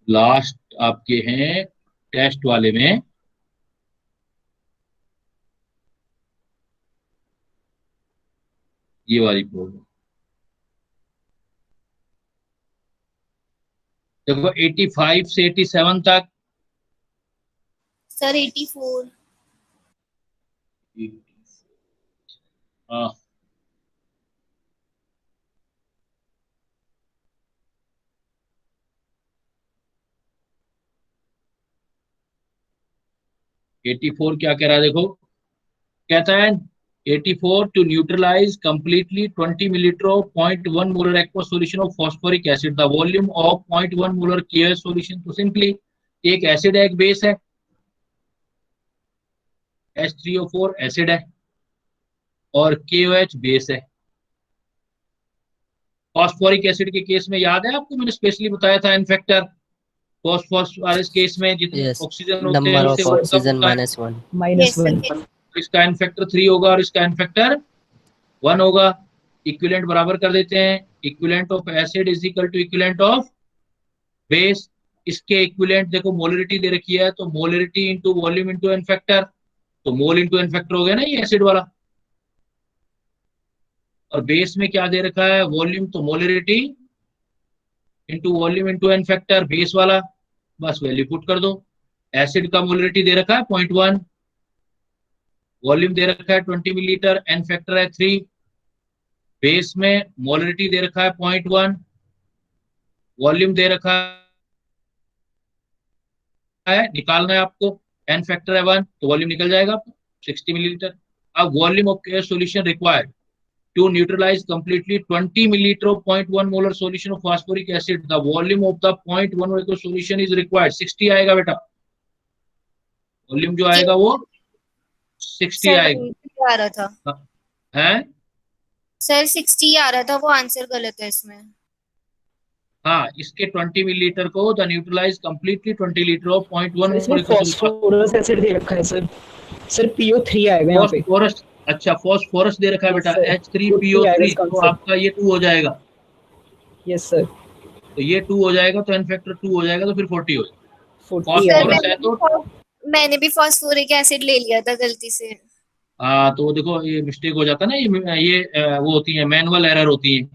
लास्ट आपके हैं टेस्ट वाले में, ये वाली प्रॉब्लम देखो, 85 से 87 तक। सर 84 हाँ, एटी फोर क्या कह रहा है देखो, कहता है 84 to neutralise completely 20 millilitre of 0.1 molar aqua solution of phosphoric acid, the volume of 0.1 molar KS solution. तो सिंपली एक एसिड है, एक बेस है, H3O4 एसिड है और KOH बेस है। फॉस्फोरिक एसिड के केस में याद है आपको, मैंने स्पेशली बताया था इनफेक्टर। फॉस्फोरस केस में जितने यस, ऑक्सीजन होते हैं नंबर उससे ऑफ वो कम ऑक्सीजन होता है। -1। -1। तो इसका इनफेक्टर 3 होगा और इसका इनफेक्टर 1 होगा। इक्विवेलेंट बराबर कर देते हैं, equivalent of acid is equal to equivalent of base. इसके इक्विवेलेंट देखो, मोलरिटी दे रखी है, तो molarity into volume into N factor, तो मोल इंटू इनफेक्टर हो गया ना ये एसिड वाला। और बेस में क्या दे रखा है, वॉल्यूम, तो molarity into volume into N factor base वाला, बस वैल्यू पुट कर दो। एसिड का मोलरिटी दे रखा है 0.1, वॉल्यूम दे रखा है 20 मिलीलीटर, एन फैक्टर है 3, बेस में मोलरिटी दे रखा है 0.1, वॉल्यूम दे रखा है, निकालना है आपको, एन फैक्टर है 1 तो वॉल्यूम निकल जाएगा आपको 60 मिलीलीटर। अब volume of KH solution required to neutralize completely 20 milliliter of 0.1 molar solution of phosphoric acid. The volume of the 0.1 molar solution is required 60 आएगा बेटा, वॉल्यूम जो आएगा वो 60 आएगा। आ रहा था हैं सर 60 आ रहा था, वो आंसर गलत है इसमें। हाँ, इसके 20 मिलीलीटर को the neutralise completely 20 litre of 0.1 इसमें मोलर फास्फोरस एसिड दे रखा है सर PO3 आएगा यहाँ पे। फास्फोरस, अच्छा फास्फोरस दे रखा है बेटा H3PO3, तो आपका ये 2 हो जाएगा। यस सर, तो ये 2 हो जाएगा तो एन फैक्टर 2 हो जाएगा, तो फिर 40 हो जाएगा। 40 फास्फोरस है तो मैंने भी फास्फोरिक एसिड ले लिया था गलती से। हाँ, तो देखो ये मिस्टेक हो जाता है ना, ये वो होती है मैनुअल एरर होती है,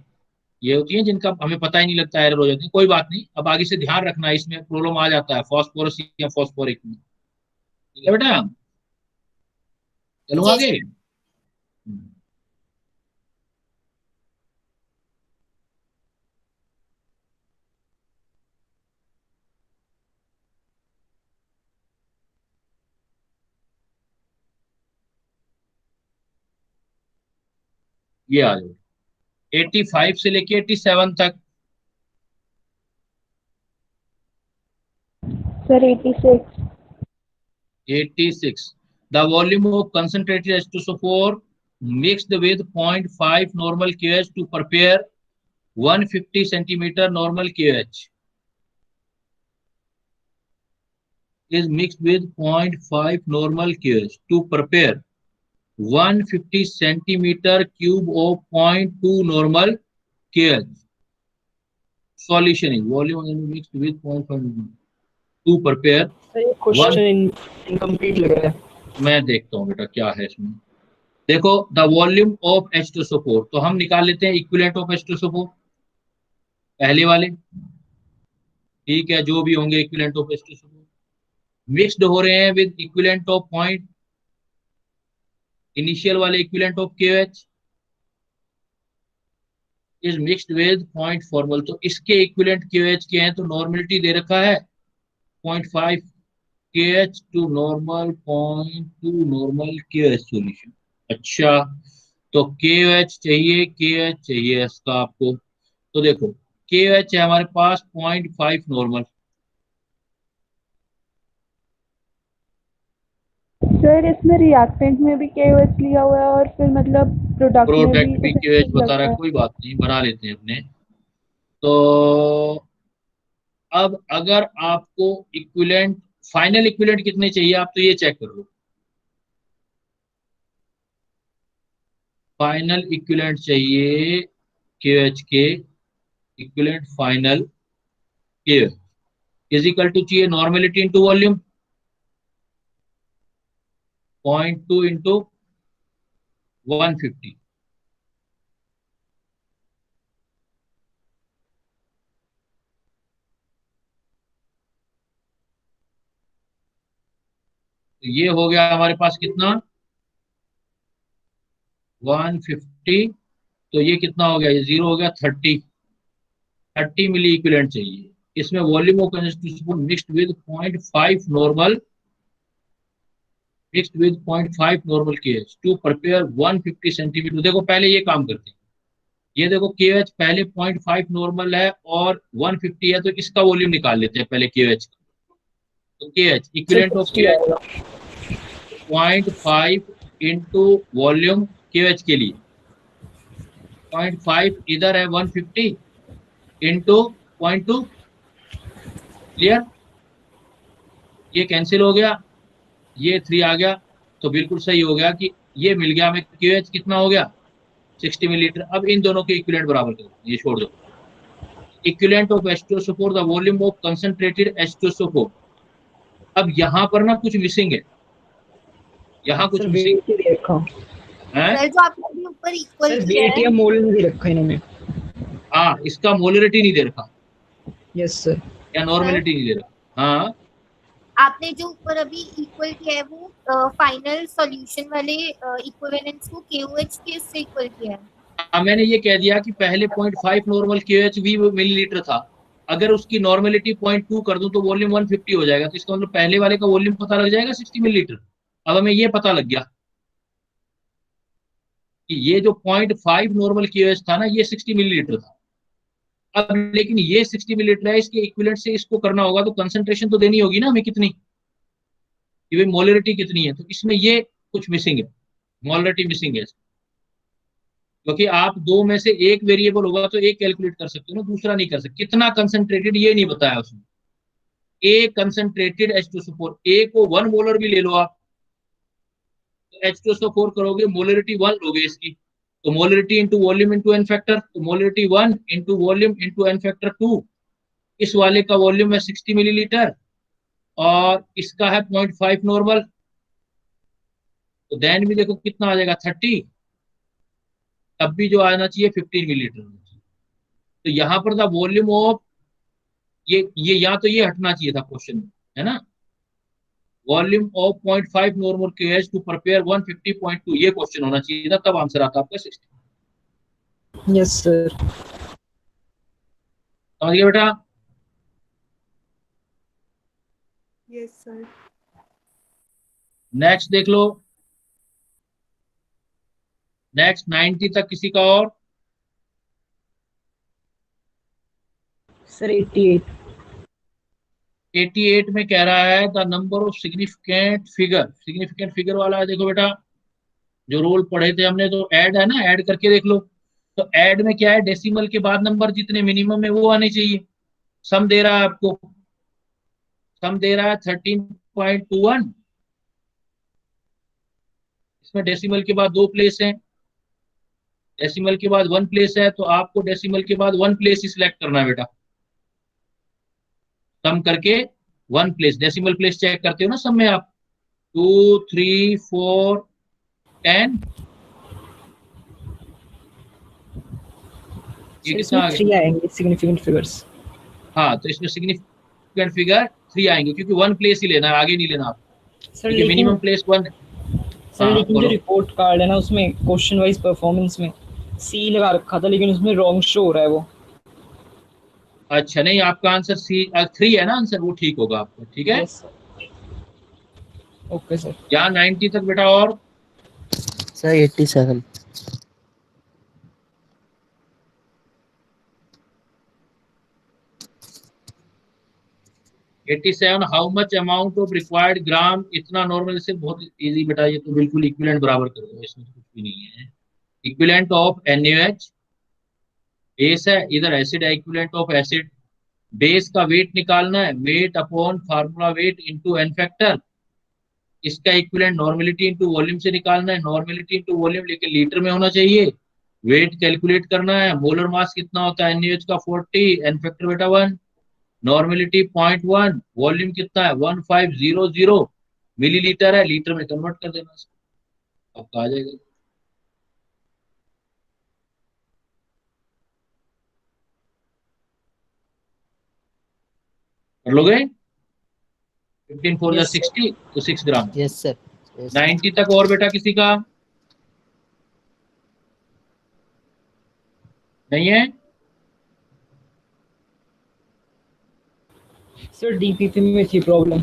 ये होती है जिनका हमें पता ही नहीं लगता, एरर हो जाती है। कोई बात नहीं, अब आगे से ध्यान रखना, इसमें प्रॉब्लम आ जाता है फास्फोरस या फास्फोरिक में। ठीक है बेटा, चलो आगे। ये आ जाओ 85 से लेके 87 तक। Sir 86. 86. The volume of concentrated H2SO4 mixed with 0.5 normal KH to prepare 150 centimeter normal KH is mixed with 0.5 normal KH to prepare 150 centimeter cube of 0.2 normal KH. Solution is volume mixed with 0.5 to prepare। Question incomplete लग रहा है। मैं देखता हूँ बेटा क्या है इसमें। देखो द वॉल्यूम ऑफ H2SO4, तो हम निकाल लेते हैं इक्विवेलेंट ऑफ H2SO4 पहले वाले, ठीक है, जो भी होंगे इक्विवेलेंट ऑफ H2SO4 मिक्स्ड हो रहे हैं with equivalent of point, initial वाले equivalent of KH is mixed with point formal, तो इसके इक्विवेलेंट KH के हैं, तो नॉर्मलिटी दे रखा है 0.5 KH to normal 0.2 normal KH solution. अच्छा, तो KH चाहिए इसका आपको, तो देखो KH है हमारे पास 0.5 नॉर्मल। सर इसमें रिएक्टेंट में भी KOH लिया हुआ है और फिर मतलब प्रोडक्ट भी KOH बता रहा है, कोई बात नहीं, बना लेते हैं अपने। तो अब अगर आपको इक्विवेलेंट, फाइनल इक्विवेलेंट कितने चाहिए आप तो ये चेक कर लो। फाइनल इक्विवेलेंट चाहिए KH के, equivalent final KH is equal to चाहिए नॉर्मेलिटी इंटू वॉल्यूम 0.2 इंटू 150। तो ये हो गया हमारे पास कितना 150, तो ये कितना हो गया, ये 0 हो गया 30 मिली इक्विवेलेंट चाहिए। इसमें volume of mixed with 0.5 normal, mixed with 0.5 normal KH to prepare 150 centimetre. देखो पहले ये काम करते हैं, ये देखो KH पहले 0.5 नॉर्मल है और 150 है, तो इसका वॉल्यूम निकाल लेते हैं पहले KH का। तो KH equivalent of KH 0.5 into volume KH के लिए 0.5 इधर है 150 इंटू 0.2, क्लियर, ये कैंसिल हो गया, ये 3 आ गया, तो बिल्कुल सही हो गया कि ये मिल गया हमें KH कितना हो गया 60 मिलीलीटर। अब इन दोनों के इक्विवेलेंट बराबर करो, ये छोड़ दो। Equivalent of H2SO4 the volume of concentrated H2SO4। अब यहाँ पर ना कुछ मिसिंग है, यहाँ कुछ मिसिंग है, सर जो आपने अभी ऊपर इक्वल किया वेट है, या मोल नहीं दे रखा इन्होंने। हाँ, इसका मोलरिटी नहीं दे रखा, यस सर। या नॉर्मेलिटी नहीं दे रहा? हाँ, आपने जो ऊपर अभी इक्वल किया है वो फाइनल सॉल्यूशन वाले इक्विवेलेंस को KOH के इससे इक्वल किया है। मैंने ये कह दिया कि पहले 0.5 नॉर्मल KOHV मिलीलीटर था, अगर उसकी नॉर्मेलिटी 0.2 कर दूं तो वॉल्यूम 150 हो जाएगा, तो इसका मतलब पहले वाले का वॉल्यूम पता लग जाएगा 60 मिलीलीटर। अब हमें ये पता लग गया कि ये जो 0.5 नॉर्मल KOH था ना, ये 60 मिलीलीटर था। अब लेकिन ये 60 मिलीलीटर है, इसके इक्विवेलेंट से इसको करना होगा तो कंसंट्रेशन तो देनी होगी ना हमें कितनी, कि भाई मोलरिटी कितनी है, तो इसमें ये कुछ मिसिंग है, मोलरिटी मिसिंग है। क्योंकि आप दो में से एक वेरिएबल होगा तो एक कैलकुलेट कर सकते हो ना, दूसरा नहीं कर सकते। कितना कंसंट्रेटेड ये नहीं बताया उसने। ए कंसंट्रेटेड H2SO4, ए को 1 मोलर भी ले लो आप, तो H2SO4 करोगे, मोलरिटी 1 लोगे इसकी, तो molarity into volume into N factor, तो molarity 1 into volume into N factor 2। इस वाले का वॉल्यूम है 60 मिलीलीटर और इसका है 0.5 नॉर्मल, तो देन भी देखो कितना आ जाएगा 30, तब भी जो आना चाहिए 15 मिलीलीटर। तो यहाँ पर था वॉल्यूम ऑफ, ये या तो ये हटना चाहिए था क्वेश्चन में, है ना, volume of 0.5 normal KH to prepare 150.2, ये क्वेश्चन होना चाहिए था, तब आंसर आता आपका 60। Yes sir. समझ गए बेटा? Yes sir. नेक्स्ट देख लो, नेक्स्ट 90 तक किसी का और? सर 88। 88 में कह रहा है the number of significant figure, significant figure वाला है, देखो बेटा जो रोल पढ़े थे हमने, तो ऐड है ना, ऐड करके देख लो। तो ऐड में क्या है, डेसिमल के बाद नंबर जितने मिनिमम है वो आने चाहिए। सम दे रहा है आपको, सम दे रहा है 13.21, इसमें डेसिमल के बाद दो प्लेस हैं, डेसिमल के बाद वन प्लेस है, तो आपको डेसिमल के बाद वन प्लेस ही सिलेक्ट करना है बेटा। सम करके one place, decimal place check करते हो ना सम में आप, 2 3 4 10, ये सर कितना इसमें आ गया? 3 आएंगे सिग्निफिकेंट फिगर्स। हाँ, तो इसमें सिग्निफिकेंट फिगर 3 आएंगे, क्योंकि वन प्लेस ही लेना है, आगे नहीं लेना आप, सर क्योंकि लेकिन मिनिमम प्लेस वन। सर हाँ लेकिन जो बोलो। रिपोर्ट कार्ड है ना उसमें क्वेश्चन वाइज परफॉर्मेंस में सी लगा रखा था, लेकिन उसमें रॉन्ग शो हो रहा है वो। अच्छा, नहीं आपका आंसर सी 3 है ना आंसर, वो ठीक होगा आपका, ठीक है। Yes okay sir. यहाँ 90 तक बेटा और? Sir 87। 87, how much amount of required gram, इतना नॉर्मल से बहुत इजी बेटा, ये तो बिल्कुल इक्विवेलेंट बराबर कर दो, इसमें तो कुछ भी नहीं है। इक्विवेलेंट ऑफ NaOH, बेस है, इधर एसिड है, इक्विवेलेंट ऑफ एसिड, बेस का वेट निकालना है, weight upon formula weight into N factor, इसका इक्विवेलेंट नॉर्मेलिटी इनटू वॉल्यूम से निकालना है, नॉर्मेलिटी इनटू वॉल्यूम लेके लीटर में होना चाहिए, वेट कैलकुलेट करना है, मोलर मास कितना होता है NaOH का 40, एन फैक्टर बेटा 1, नॉर्मेलिटी 0.1, वॉल्यूम कितना है 1500 मिलीलीटर है, लीटर में कन्वर्ट कर देना इसको, आपका आ जाएगा। कर लोगे? 15 4 जा यस सर। 60, तो 6 ग्राम। Yes sir. यस। 90 तक और बेटा किसी का नहीं है? सर डीपीपी में थी प्रॉब्लम।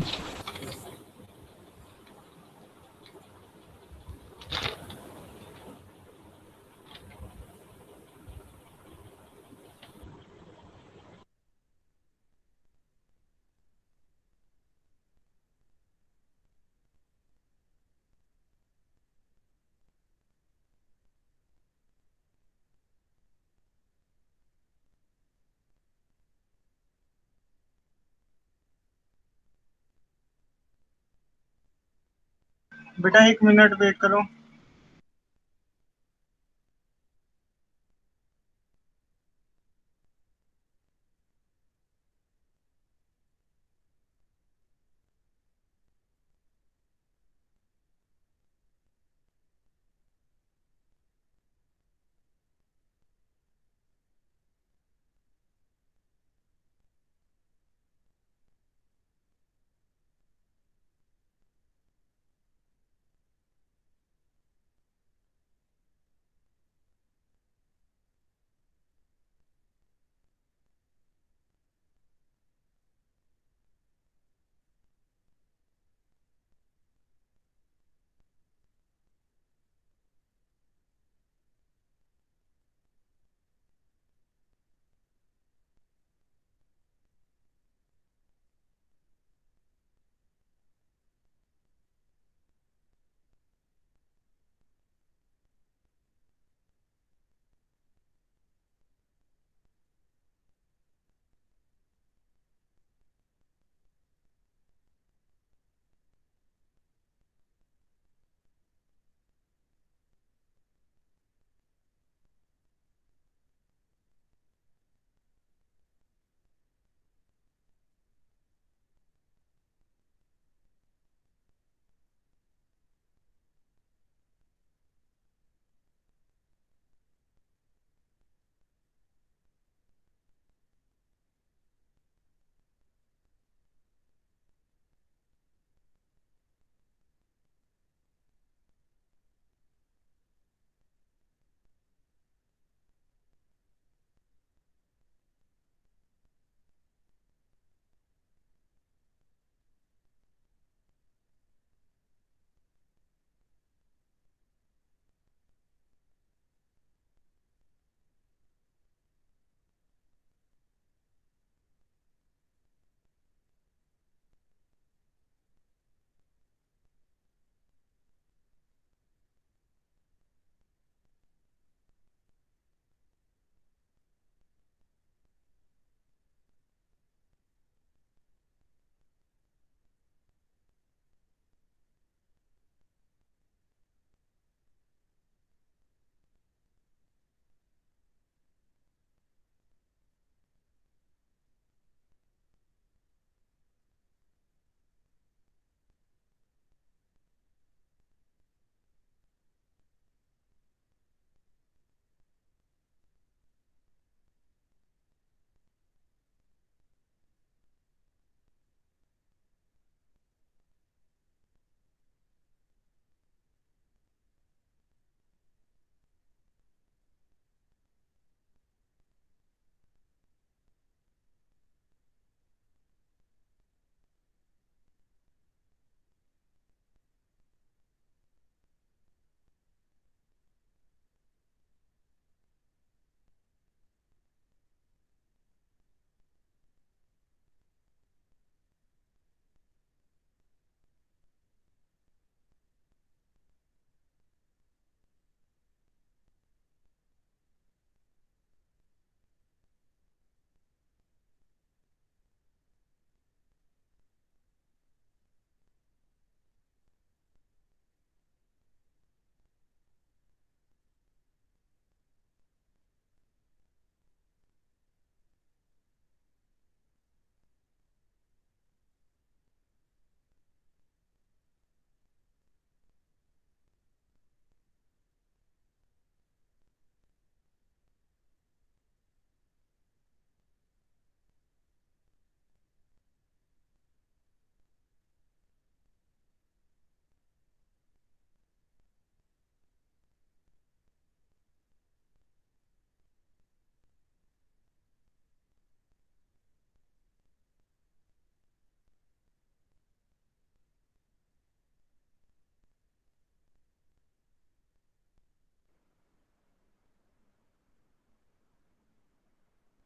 बेटा 1 मिनट वेट करो।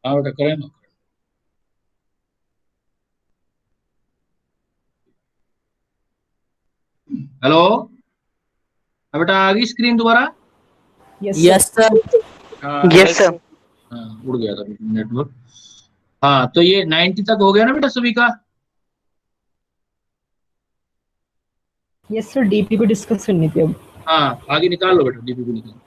हाँ बेटा करें ना। हेलो, हाँ बेटा आ गई स्क्रीन दोबारा। Yes sir. हाँ, यस सर। हाँ, उड़ गया था नेटवर्क। हाँ तो ये 90 तक हो गया ना बेटा सभी का। यस सर, डीपी को डिस्कस करनी थी अब। हाँ आगे निकाल लो बेटा, डीपीपी निकाल।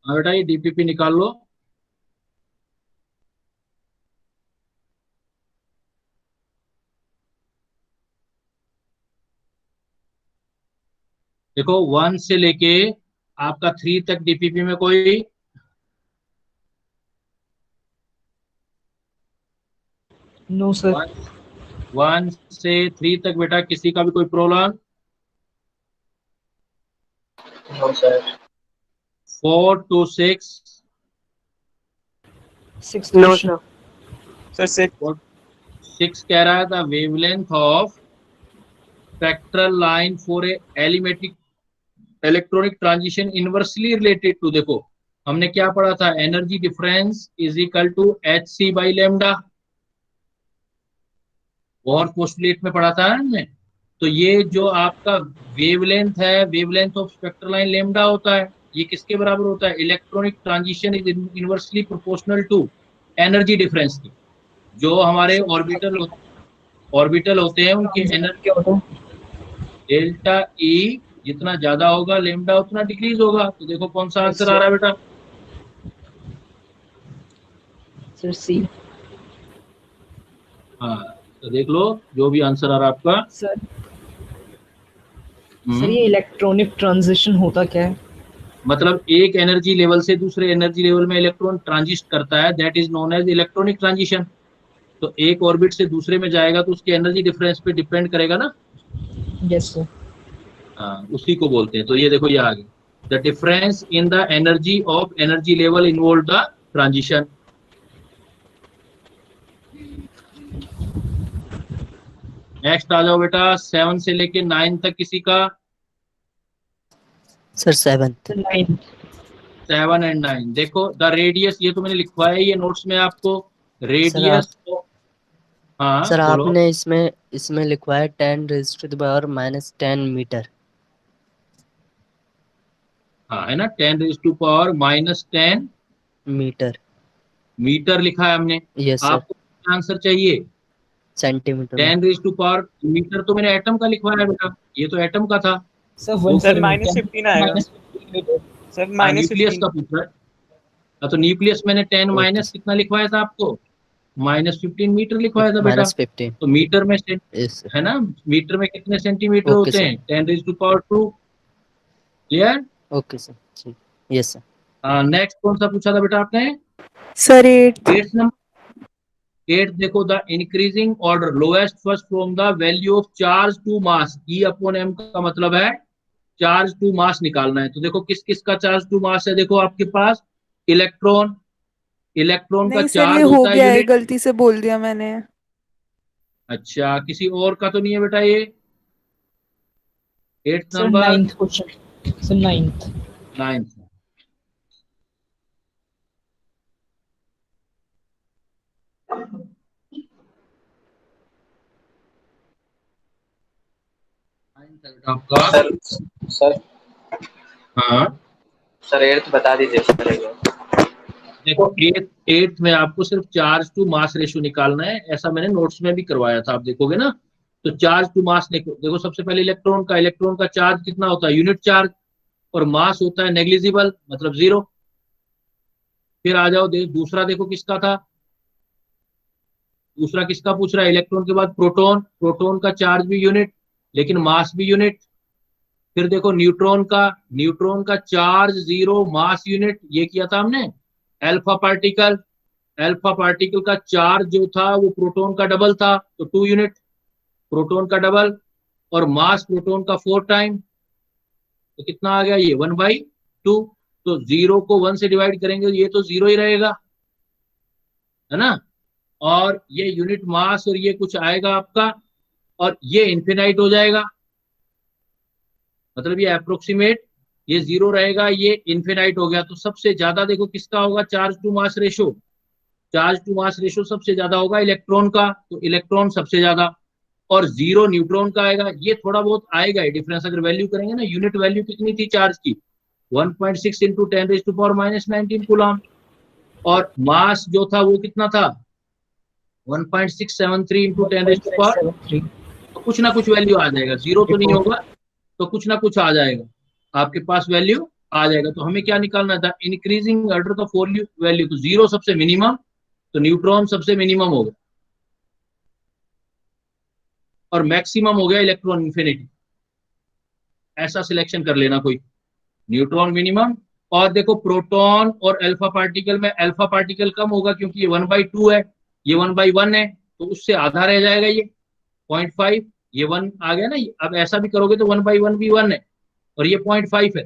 हाँ बेटा ये डीपीपी निकाल लो। देखो 1 से लेके आपका 3 तक डीपीपी में कोई नो सर। 1 से 3 तक बेटा किसी का भी कोई problem? No sir. 4 to 6 6 no sir. Sir 6 कह रहा है the wavelength of spectral line for a elementary electronic transition inversely related to, देखो हमने क्या पढ़ा था, energy difference is equal to hc by lambda, और पोस्टुलेट में पढ़ा था हमने। तो ये जो आपका वेवलेंथ है, wavelength of spectral line lambda होता है, ये किसके बराबर होता है? Electronic transition is inversely proportional to energy difference की। जो हमारे ऑर्बिटल होते हैं उनकी एनर्जी क्या होता है? डेल्टा ई जितना ज्यादा होगा लेमडा उतना डिक्रीज होगा। तो देखो कौन सा आंसर आ रहा है बेटा? सर सी। हाँ तो देख लो जो भी आंसर आ रहा है आपका। सर ये इलेक्ट्रॉनिक ट्रांजिशन होता क्या है? मतलब एक एनर्जी लेवल से दूसरे एनर्जी लेवल में इलेक्ट्रॉन ट्रांजिस्ट करता है, that is known as electronic transition. तो एक ऑर्बिट से दूसरे में जाएगा तो उसके एनर्जी डिफरेंस पे डिपेंड करेगा ना। Yes sir. हाँ उसी को बोलते हैं। तो ये देखो ये आ गया, the difference in the energy of energy level involve the transition. Next आ जाओ बेटा 7 से लेके 9 तक किसी का? Sir 7 and 9। देखो द रेडियस, ये तो मैंने लिखवाया है ये नोट्स में आपको, रेडियस। हाँ सर बोलो। आपने इसमें लिखवाया 10⁻⁻10 मीटर। हाँ है ना, 10⁻⁻10 मीटर लिखा है हमने। Yes sir. आपको आंसर चाहिए सेंटीमीटर। 10⁻⁻, मीटर तो मैंने एटम का लिखवाया है बेटा, ये तो एटम का था। सर -15 आएगा। सर न्यूक्लियस का पूछ रहा है। तो न्यूक्लियस मैंने 10 माइनस कितना लिखवाया था आपको? -15 मीटर लिखवाया था बेटा। -15। तो मीटर में है ना, मीटर में कितने सेंटीमीटर होते हैं? 10�2। क्लियर? ओके सर ठीक। Yes sir. नेक्स्ट कौन सा पूछा था बेटा आपने? Sir 8 number 8। देखो the increasing order lowest first from the value of charge to mass, E/m का मतलब है चार्ज टू मास निकालना है। तो देखो किस किस का चार्ज टू मास है? देखो आपके पास इलेक्ट्रॉन का चार्ज होता है यूनिट। गलती से बोल दिया मैंने। अच्छा किसी और का तो नहीं है बेटा ये? 8 sir number 9th question. Sir 9th। आपका सर हाँ सर 8 बता दीजिए सर। देखो 8 में आपको सिर्फ चार्ज टू मास रेशियो निकालना है, ऐसा मैंने नोट्स में भी करवाया था, आप देखोगे ना। तो चार्ज टू मास देखो सबसे पहले इलेक्ट्रॉन का चार्ज कितना होता है? Unit charge. और मास होता है नेग्लिजिबल, मतलब 0। फिर आ जाओ दूसरा देखो किसका था? दूसरा किसका पूछ रहा है? इलेक्ट्रॉन के बाद प्रोटॉन का चार्ज भी यूनिट लेकिन मास भी यूनिट। फिर देखो न्यूट्रॉन का चार्ज 0 मास यूनिट, ये किया था हमने। अल्फा पार्टिकल का चार्ज जो था वो प्रोटॉन का डबल था, तो 2 यूनिट प्रोटॉन का डबल, और मास प्रोटॉन का 4 टाइम, तो कितना आ गया ये 1/2। तो 0 को 1 से डिवाइड करेंगे ये तो 0 ही रहेगा, है ना। और ये यूनिट मास और ये कुछ आएगा आपका, और ये इन्फिनाइट हो जाएगा, मतलब ये अप्रोक्सीमेट, ये 0 रहेगा, ये इन्फिनाइट हो गया। तो सबसे ज्यादा देखो किसका होगा charge to mass ratio? Charge to mass ratio सबसे ज्यादा होगा इलेक्ट्रॉन का, तो इलेक्ट्रॉन सबसे ज्यादा, और 0 न्यूट्रॉन का आएगा। ये थोड़ा बहुत आएगा ये डिफरेंस, अगर वैल्यू करेंगे ना। यूनिट वैल्यू कितनी थी चार्ज की? 1.6 × 10⁻⁻19 कूलम, और मास जो था वो कितना था? 1.673 × 10⁻⁻। तो कुछ ना कुछ वैल्यू आ जाएगा, 0 तो नहीं होगा, तो कुछ ना कुछ आ जाएगा आपके पास वैल्यू आ जाएगा। तो हमें क्या निकालना था, इंक्रीजिंग ऑर्डर ऑफ वैल्यू, तो 0 सबसे मिनिमम, तो न्यूट्रॉन सबसे मिनिमम हो गया, और मैक्सिमम हो गया इलेक्ट्रॉन इन्फिनिटी। ऐसा सिलेक्शन कर लेना कोई, न्यूट्रॉन मिनिमम। और देखो प्रोटॉन और अल्फा पार्टिकल में, अल्फा पार्टिकल कम होगा क्योंकि ये 1/2 है, ये 1/1 है, तो उससे आधा रह जाएगा ये 0.5, ये 1 आ गया ना। अब ऐसा भी करोगे तो 1/1 भी 1 है, और ये 0.5 है।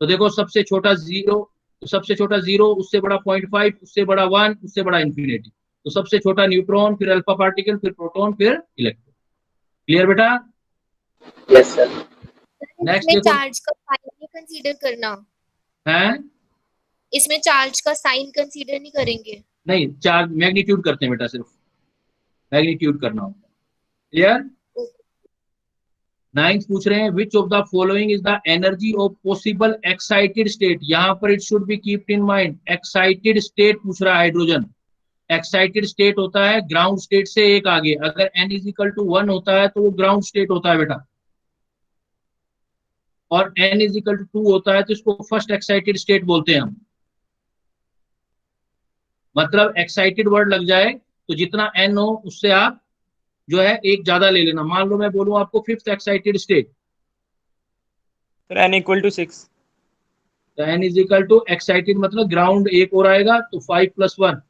तो देखो सबसे छोटा 0, तो सबसे छोटा 0, उससे बड़ा 0.5, उससे बड़ा 1, उससे बड़ा इन्फिनिटी। तो सबसे छोटा न्यूट्रॉन, फिर अल्फा पार्टिकल, फिर प्रोटॉन, फिर इलेक्ट्रॉन। क्लियर बेटा? Yes sir. नेक्स्ट इसमें देखो, चार्ज का साइन नहीं कंसीडर करना, है इसमें चार्ज का साइन कंसीडर नहीं करेंगे। नहीं, चार्ज मैग्नीट्यूड करते हैं बेटा, सिर्फ मैग्नीट्यूड करना होता है। क्लियर? 9th पूछ रहे हैं, which of the following is the energy of possible excited state. यहाँ पर it should be keeped in mind, excited state पूछ रहा है हाइड्रोजन। एक्साइटेड स्टेट होता है ग्राउंड स्टेट से एक आगे, अगर n = 1 होता है तो वो ग्राउंड स्टेट होता है बेटा, और n = 2 होता है तो इसको फर्स्ट एक्साइटेड स्टेट बोलते हैं हम। मतलब एक्साइटेड वर्ड लग जाए तो जितना n हो उससे आप जो है एक ज्यादा ले लेना। मान लो मैं बोलूं आपको 5th excited state, sir n = 6, तो n = एक्साइटेड मतलब ग्राउंड एक और आएगा, तो 5 + 1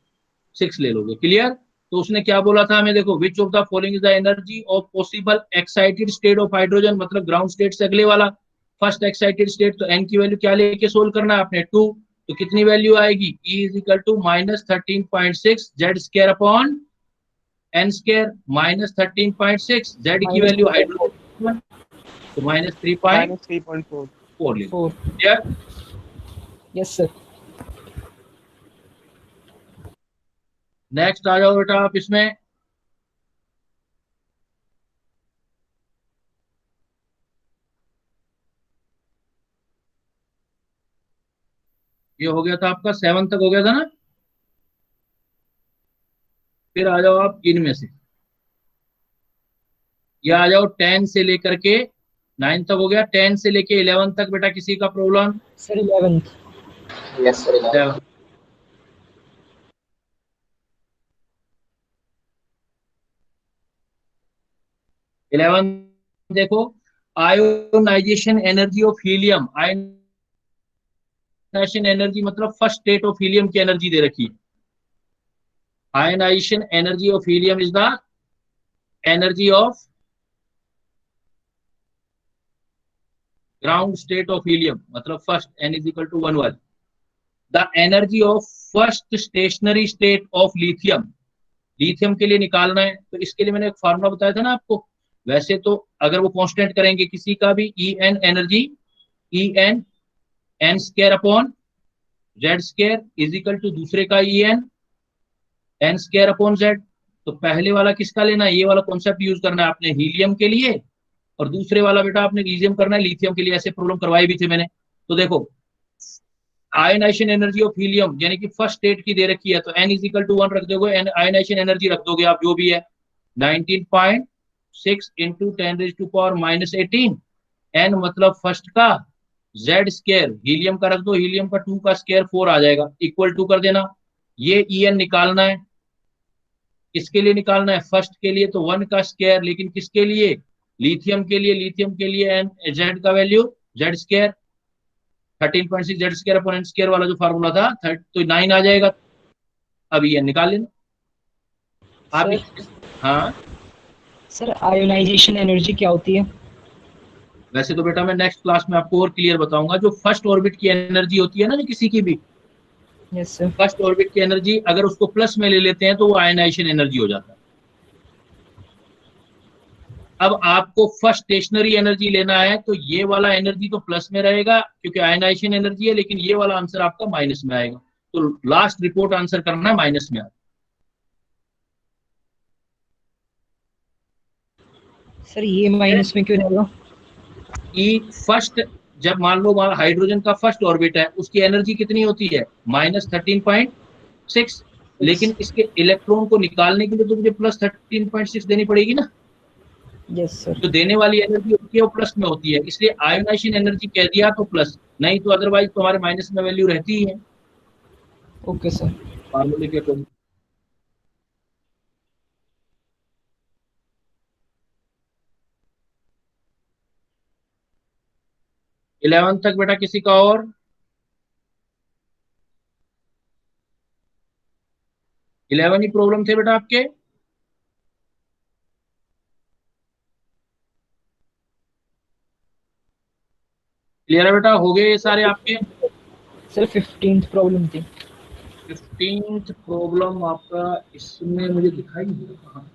6 ले लोगे। क्लियर? तो उसने क्या बोला था हमें, देखो which of the following is the energy of possible excited state of hydrogen, मतलब ग्राउंड स्टेट से अगले वाला फर्स्ट एक्साइटेड स्टेट। तो n की वैल्यू क्या लेके सोल्व करना है आपने, 2, तो कितनी वैल्यू आएगी, E = -13.6 Z² n square -13.6, Z की वैल्यू हाइड्रोजन तो -3.4 ले। 4। क्लियर? Yes sir. नेक्स्ट आ जाओ बेटा आप इसमें, ये हो गया था आपका 7 तक हो गया था ना। फिर आ जाओ आप इनमें से, ये आ जाओ 10 से लेकर के 9 तक हो गया, 10 से लेके 11 तक बेटा किसी का problem? Sir 11th। Yes sir. 11। देखो, ionisation energy of helium. Ionisation energy मतलब फर्स्ट स्टेट ऑफ हीलियम की एनर्जी दे रखी है। Ionisation energy of helium is the energy of ground state of helium, मतलब first n = 1 the energy of first stationary state of lithium. Lithium के लिए निकालना है तो इसके लिए मैंने एक फार्मूला बताया था ना आपको। वैसे तो अगर वो कांस्टेंट करेंगे किसी का भी, En energy, En n² Z² = दूसरे का En n² Z। तो पहले वाला किसका लेना है, ये वाला कॉन्सेप्ट यूज करना है आपने हीलियम के लिए, और दूसरे वाला बेटा आपने लिथियम करना है लिथियम के लिए। ऐसे प्रॉब्लम करवाई भी थे मैंने। तो देखो आयोनाइजेशन एनर्जी ऑफ हीलियम यानी कि फर्स्ट स्टेट की दे रखी है, तो n = 1 रख दोगे, आयोनाइजेशन एनर्जी रख दोगे आप जो भी है 19.6 × 10⁻⁻18। n मतलब फर्स्ट का, Z² हीलियम का रख दो, हीलियम का 2 का स्क्वायर 4 आ जाएगा, =2 कर देना। ये En निकालना है, किसके लिए निकालना है, फर्स्ट के लिए, तो 1 का स्क्वायर, लेकिन किसके लिए, लिथियम के लिए। लिथियम के लिए Z का वैल्यू Z² 13.6 Z² वाला जो फार्मूला था तो 9 आ जाएगा। अब ये निकाल लेना आप। हाँ सर आयोनाइजेशन एनर्जी क्या होती है? वैसे तो बेटा मैं नेक्स्ट क्लास में आपको और क्लियर बताऊंगा। जो फर्स्ट ऑर्बिट की एनर्जी होती है ना, जो किसी की भी यस सर। फर्स्ट ऑर्बिट की एनर्जी अगर उसको प्लस में ले लेते हैं तो वो आयनाइजेशन एनर्जी हो जाता है। अब आपको फर्स्ट स्टेशनरी एनर्जी लेना है तो ये वाला एनर्जी तो प्लस में रहेगा क्योंकि आयनाइजेशन एनर्जी है, लेकिन ये वाला आंसर आपका माइनस में आएगा। तो लास्ट रिपोर्ट आंसर करना है माइनस में आएगा। सर ये माइनस में क्यों रहेगा? ई फर्स्ट, जब मान लो हाइड्रोजन का फर्स्ट ऑर्बिट है, उसकी एनर्जी कितनी होती है -13.6, लेकिन इसके इलेक्ट्रॉन को निकालने के लिए तो मुझे +13.6 देनी पड़ेगी ना। Yes sir. तो देने वाली एनर्जी होती है वो प्लस में होती है, इसलिए आयोनाइजेशन एनर्जी कह दिया तो प्लस। नहीं तो अदरवाइज तो हमारे माइनस में वैल्यू रहती ही है ओके सर। फार्मूले के अकॉर्डिंग। इलेवन तक बेटा किसी का और? इलेवन ही प्रॉब्लम थे बेटा आपके? क्लियर है बेटा, हो गए ये सारे आपके? सर 15th प्रॉब्लम थी। 15th प्रॉब्लम आपका इसमें मुझे दिखाई नहीं दे रहा।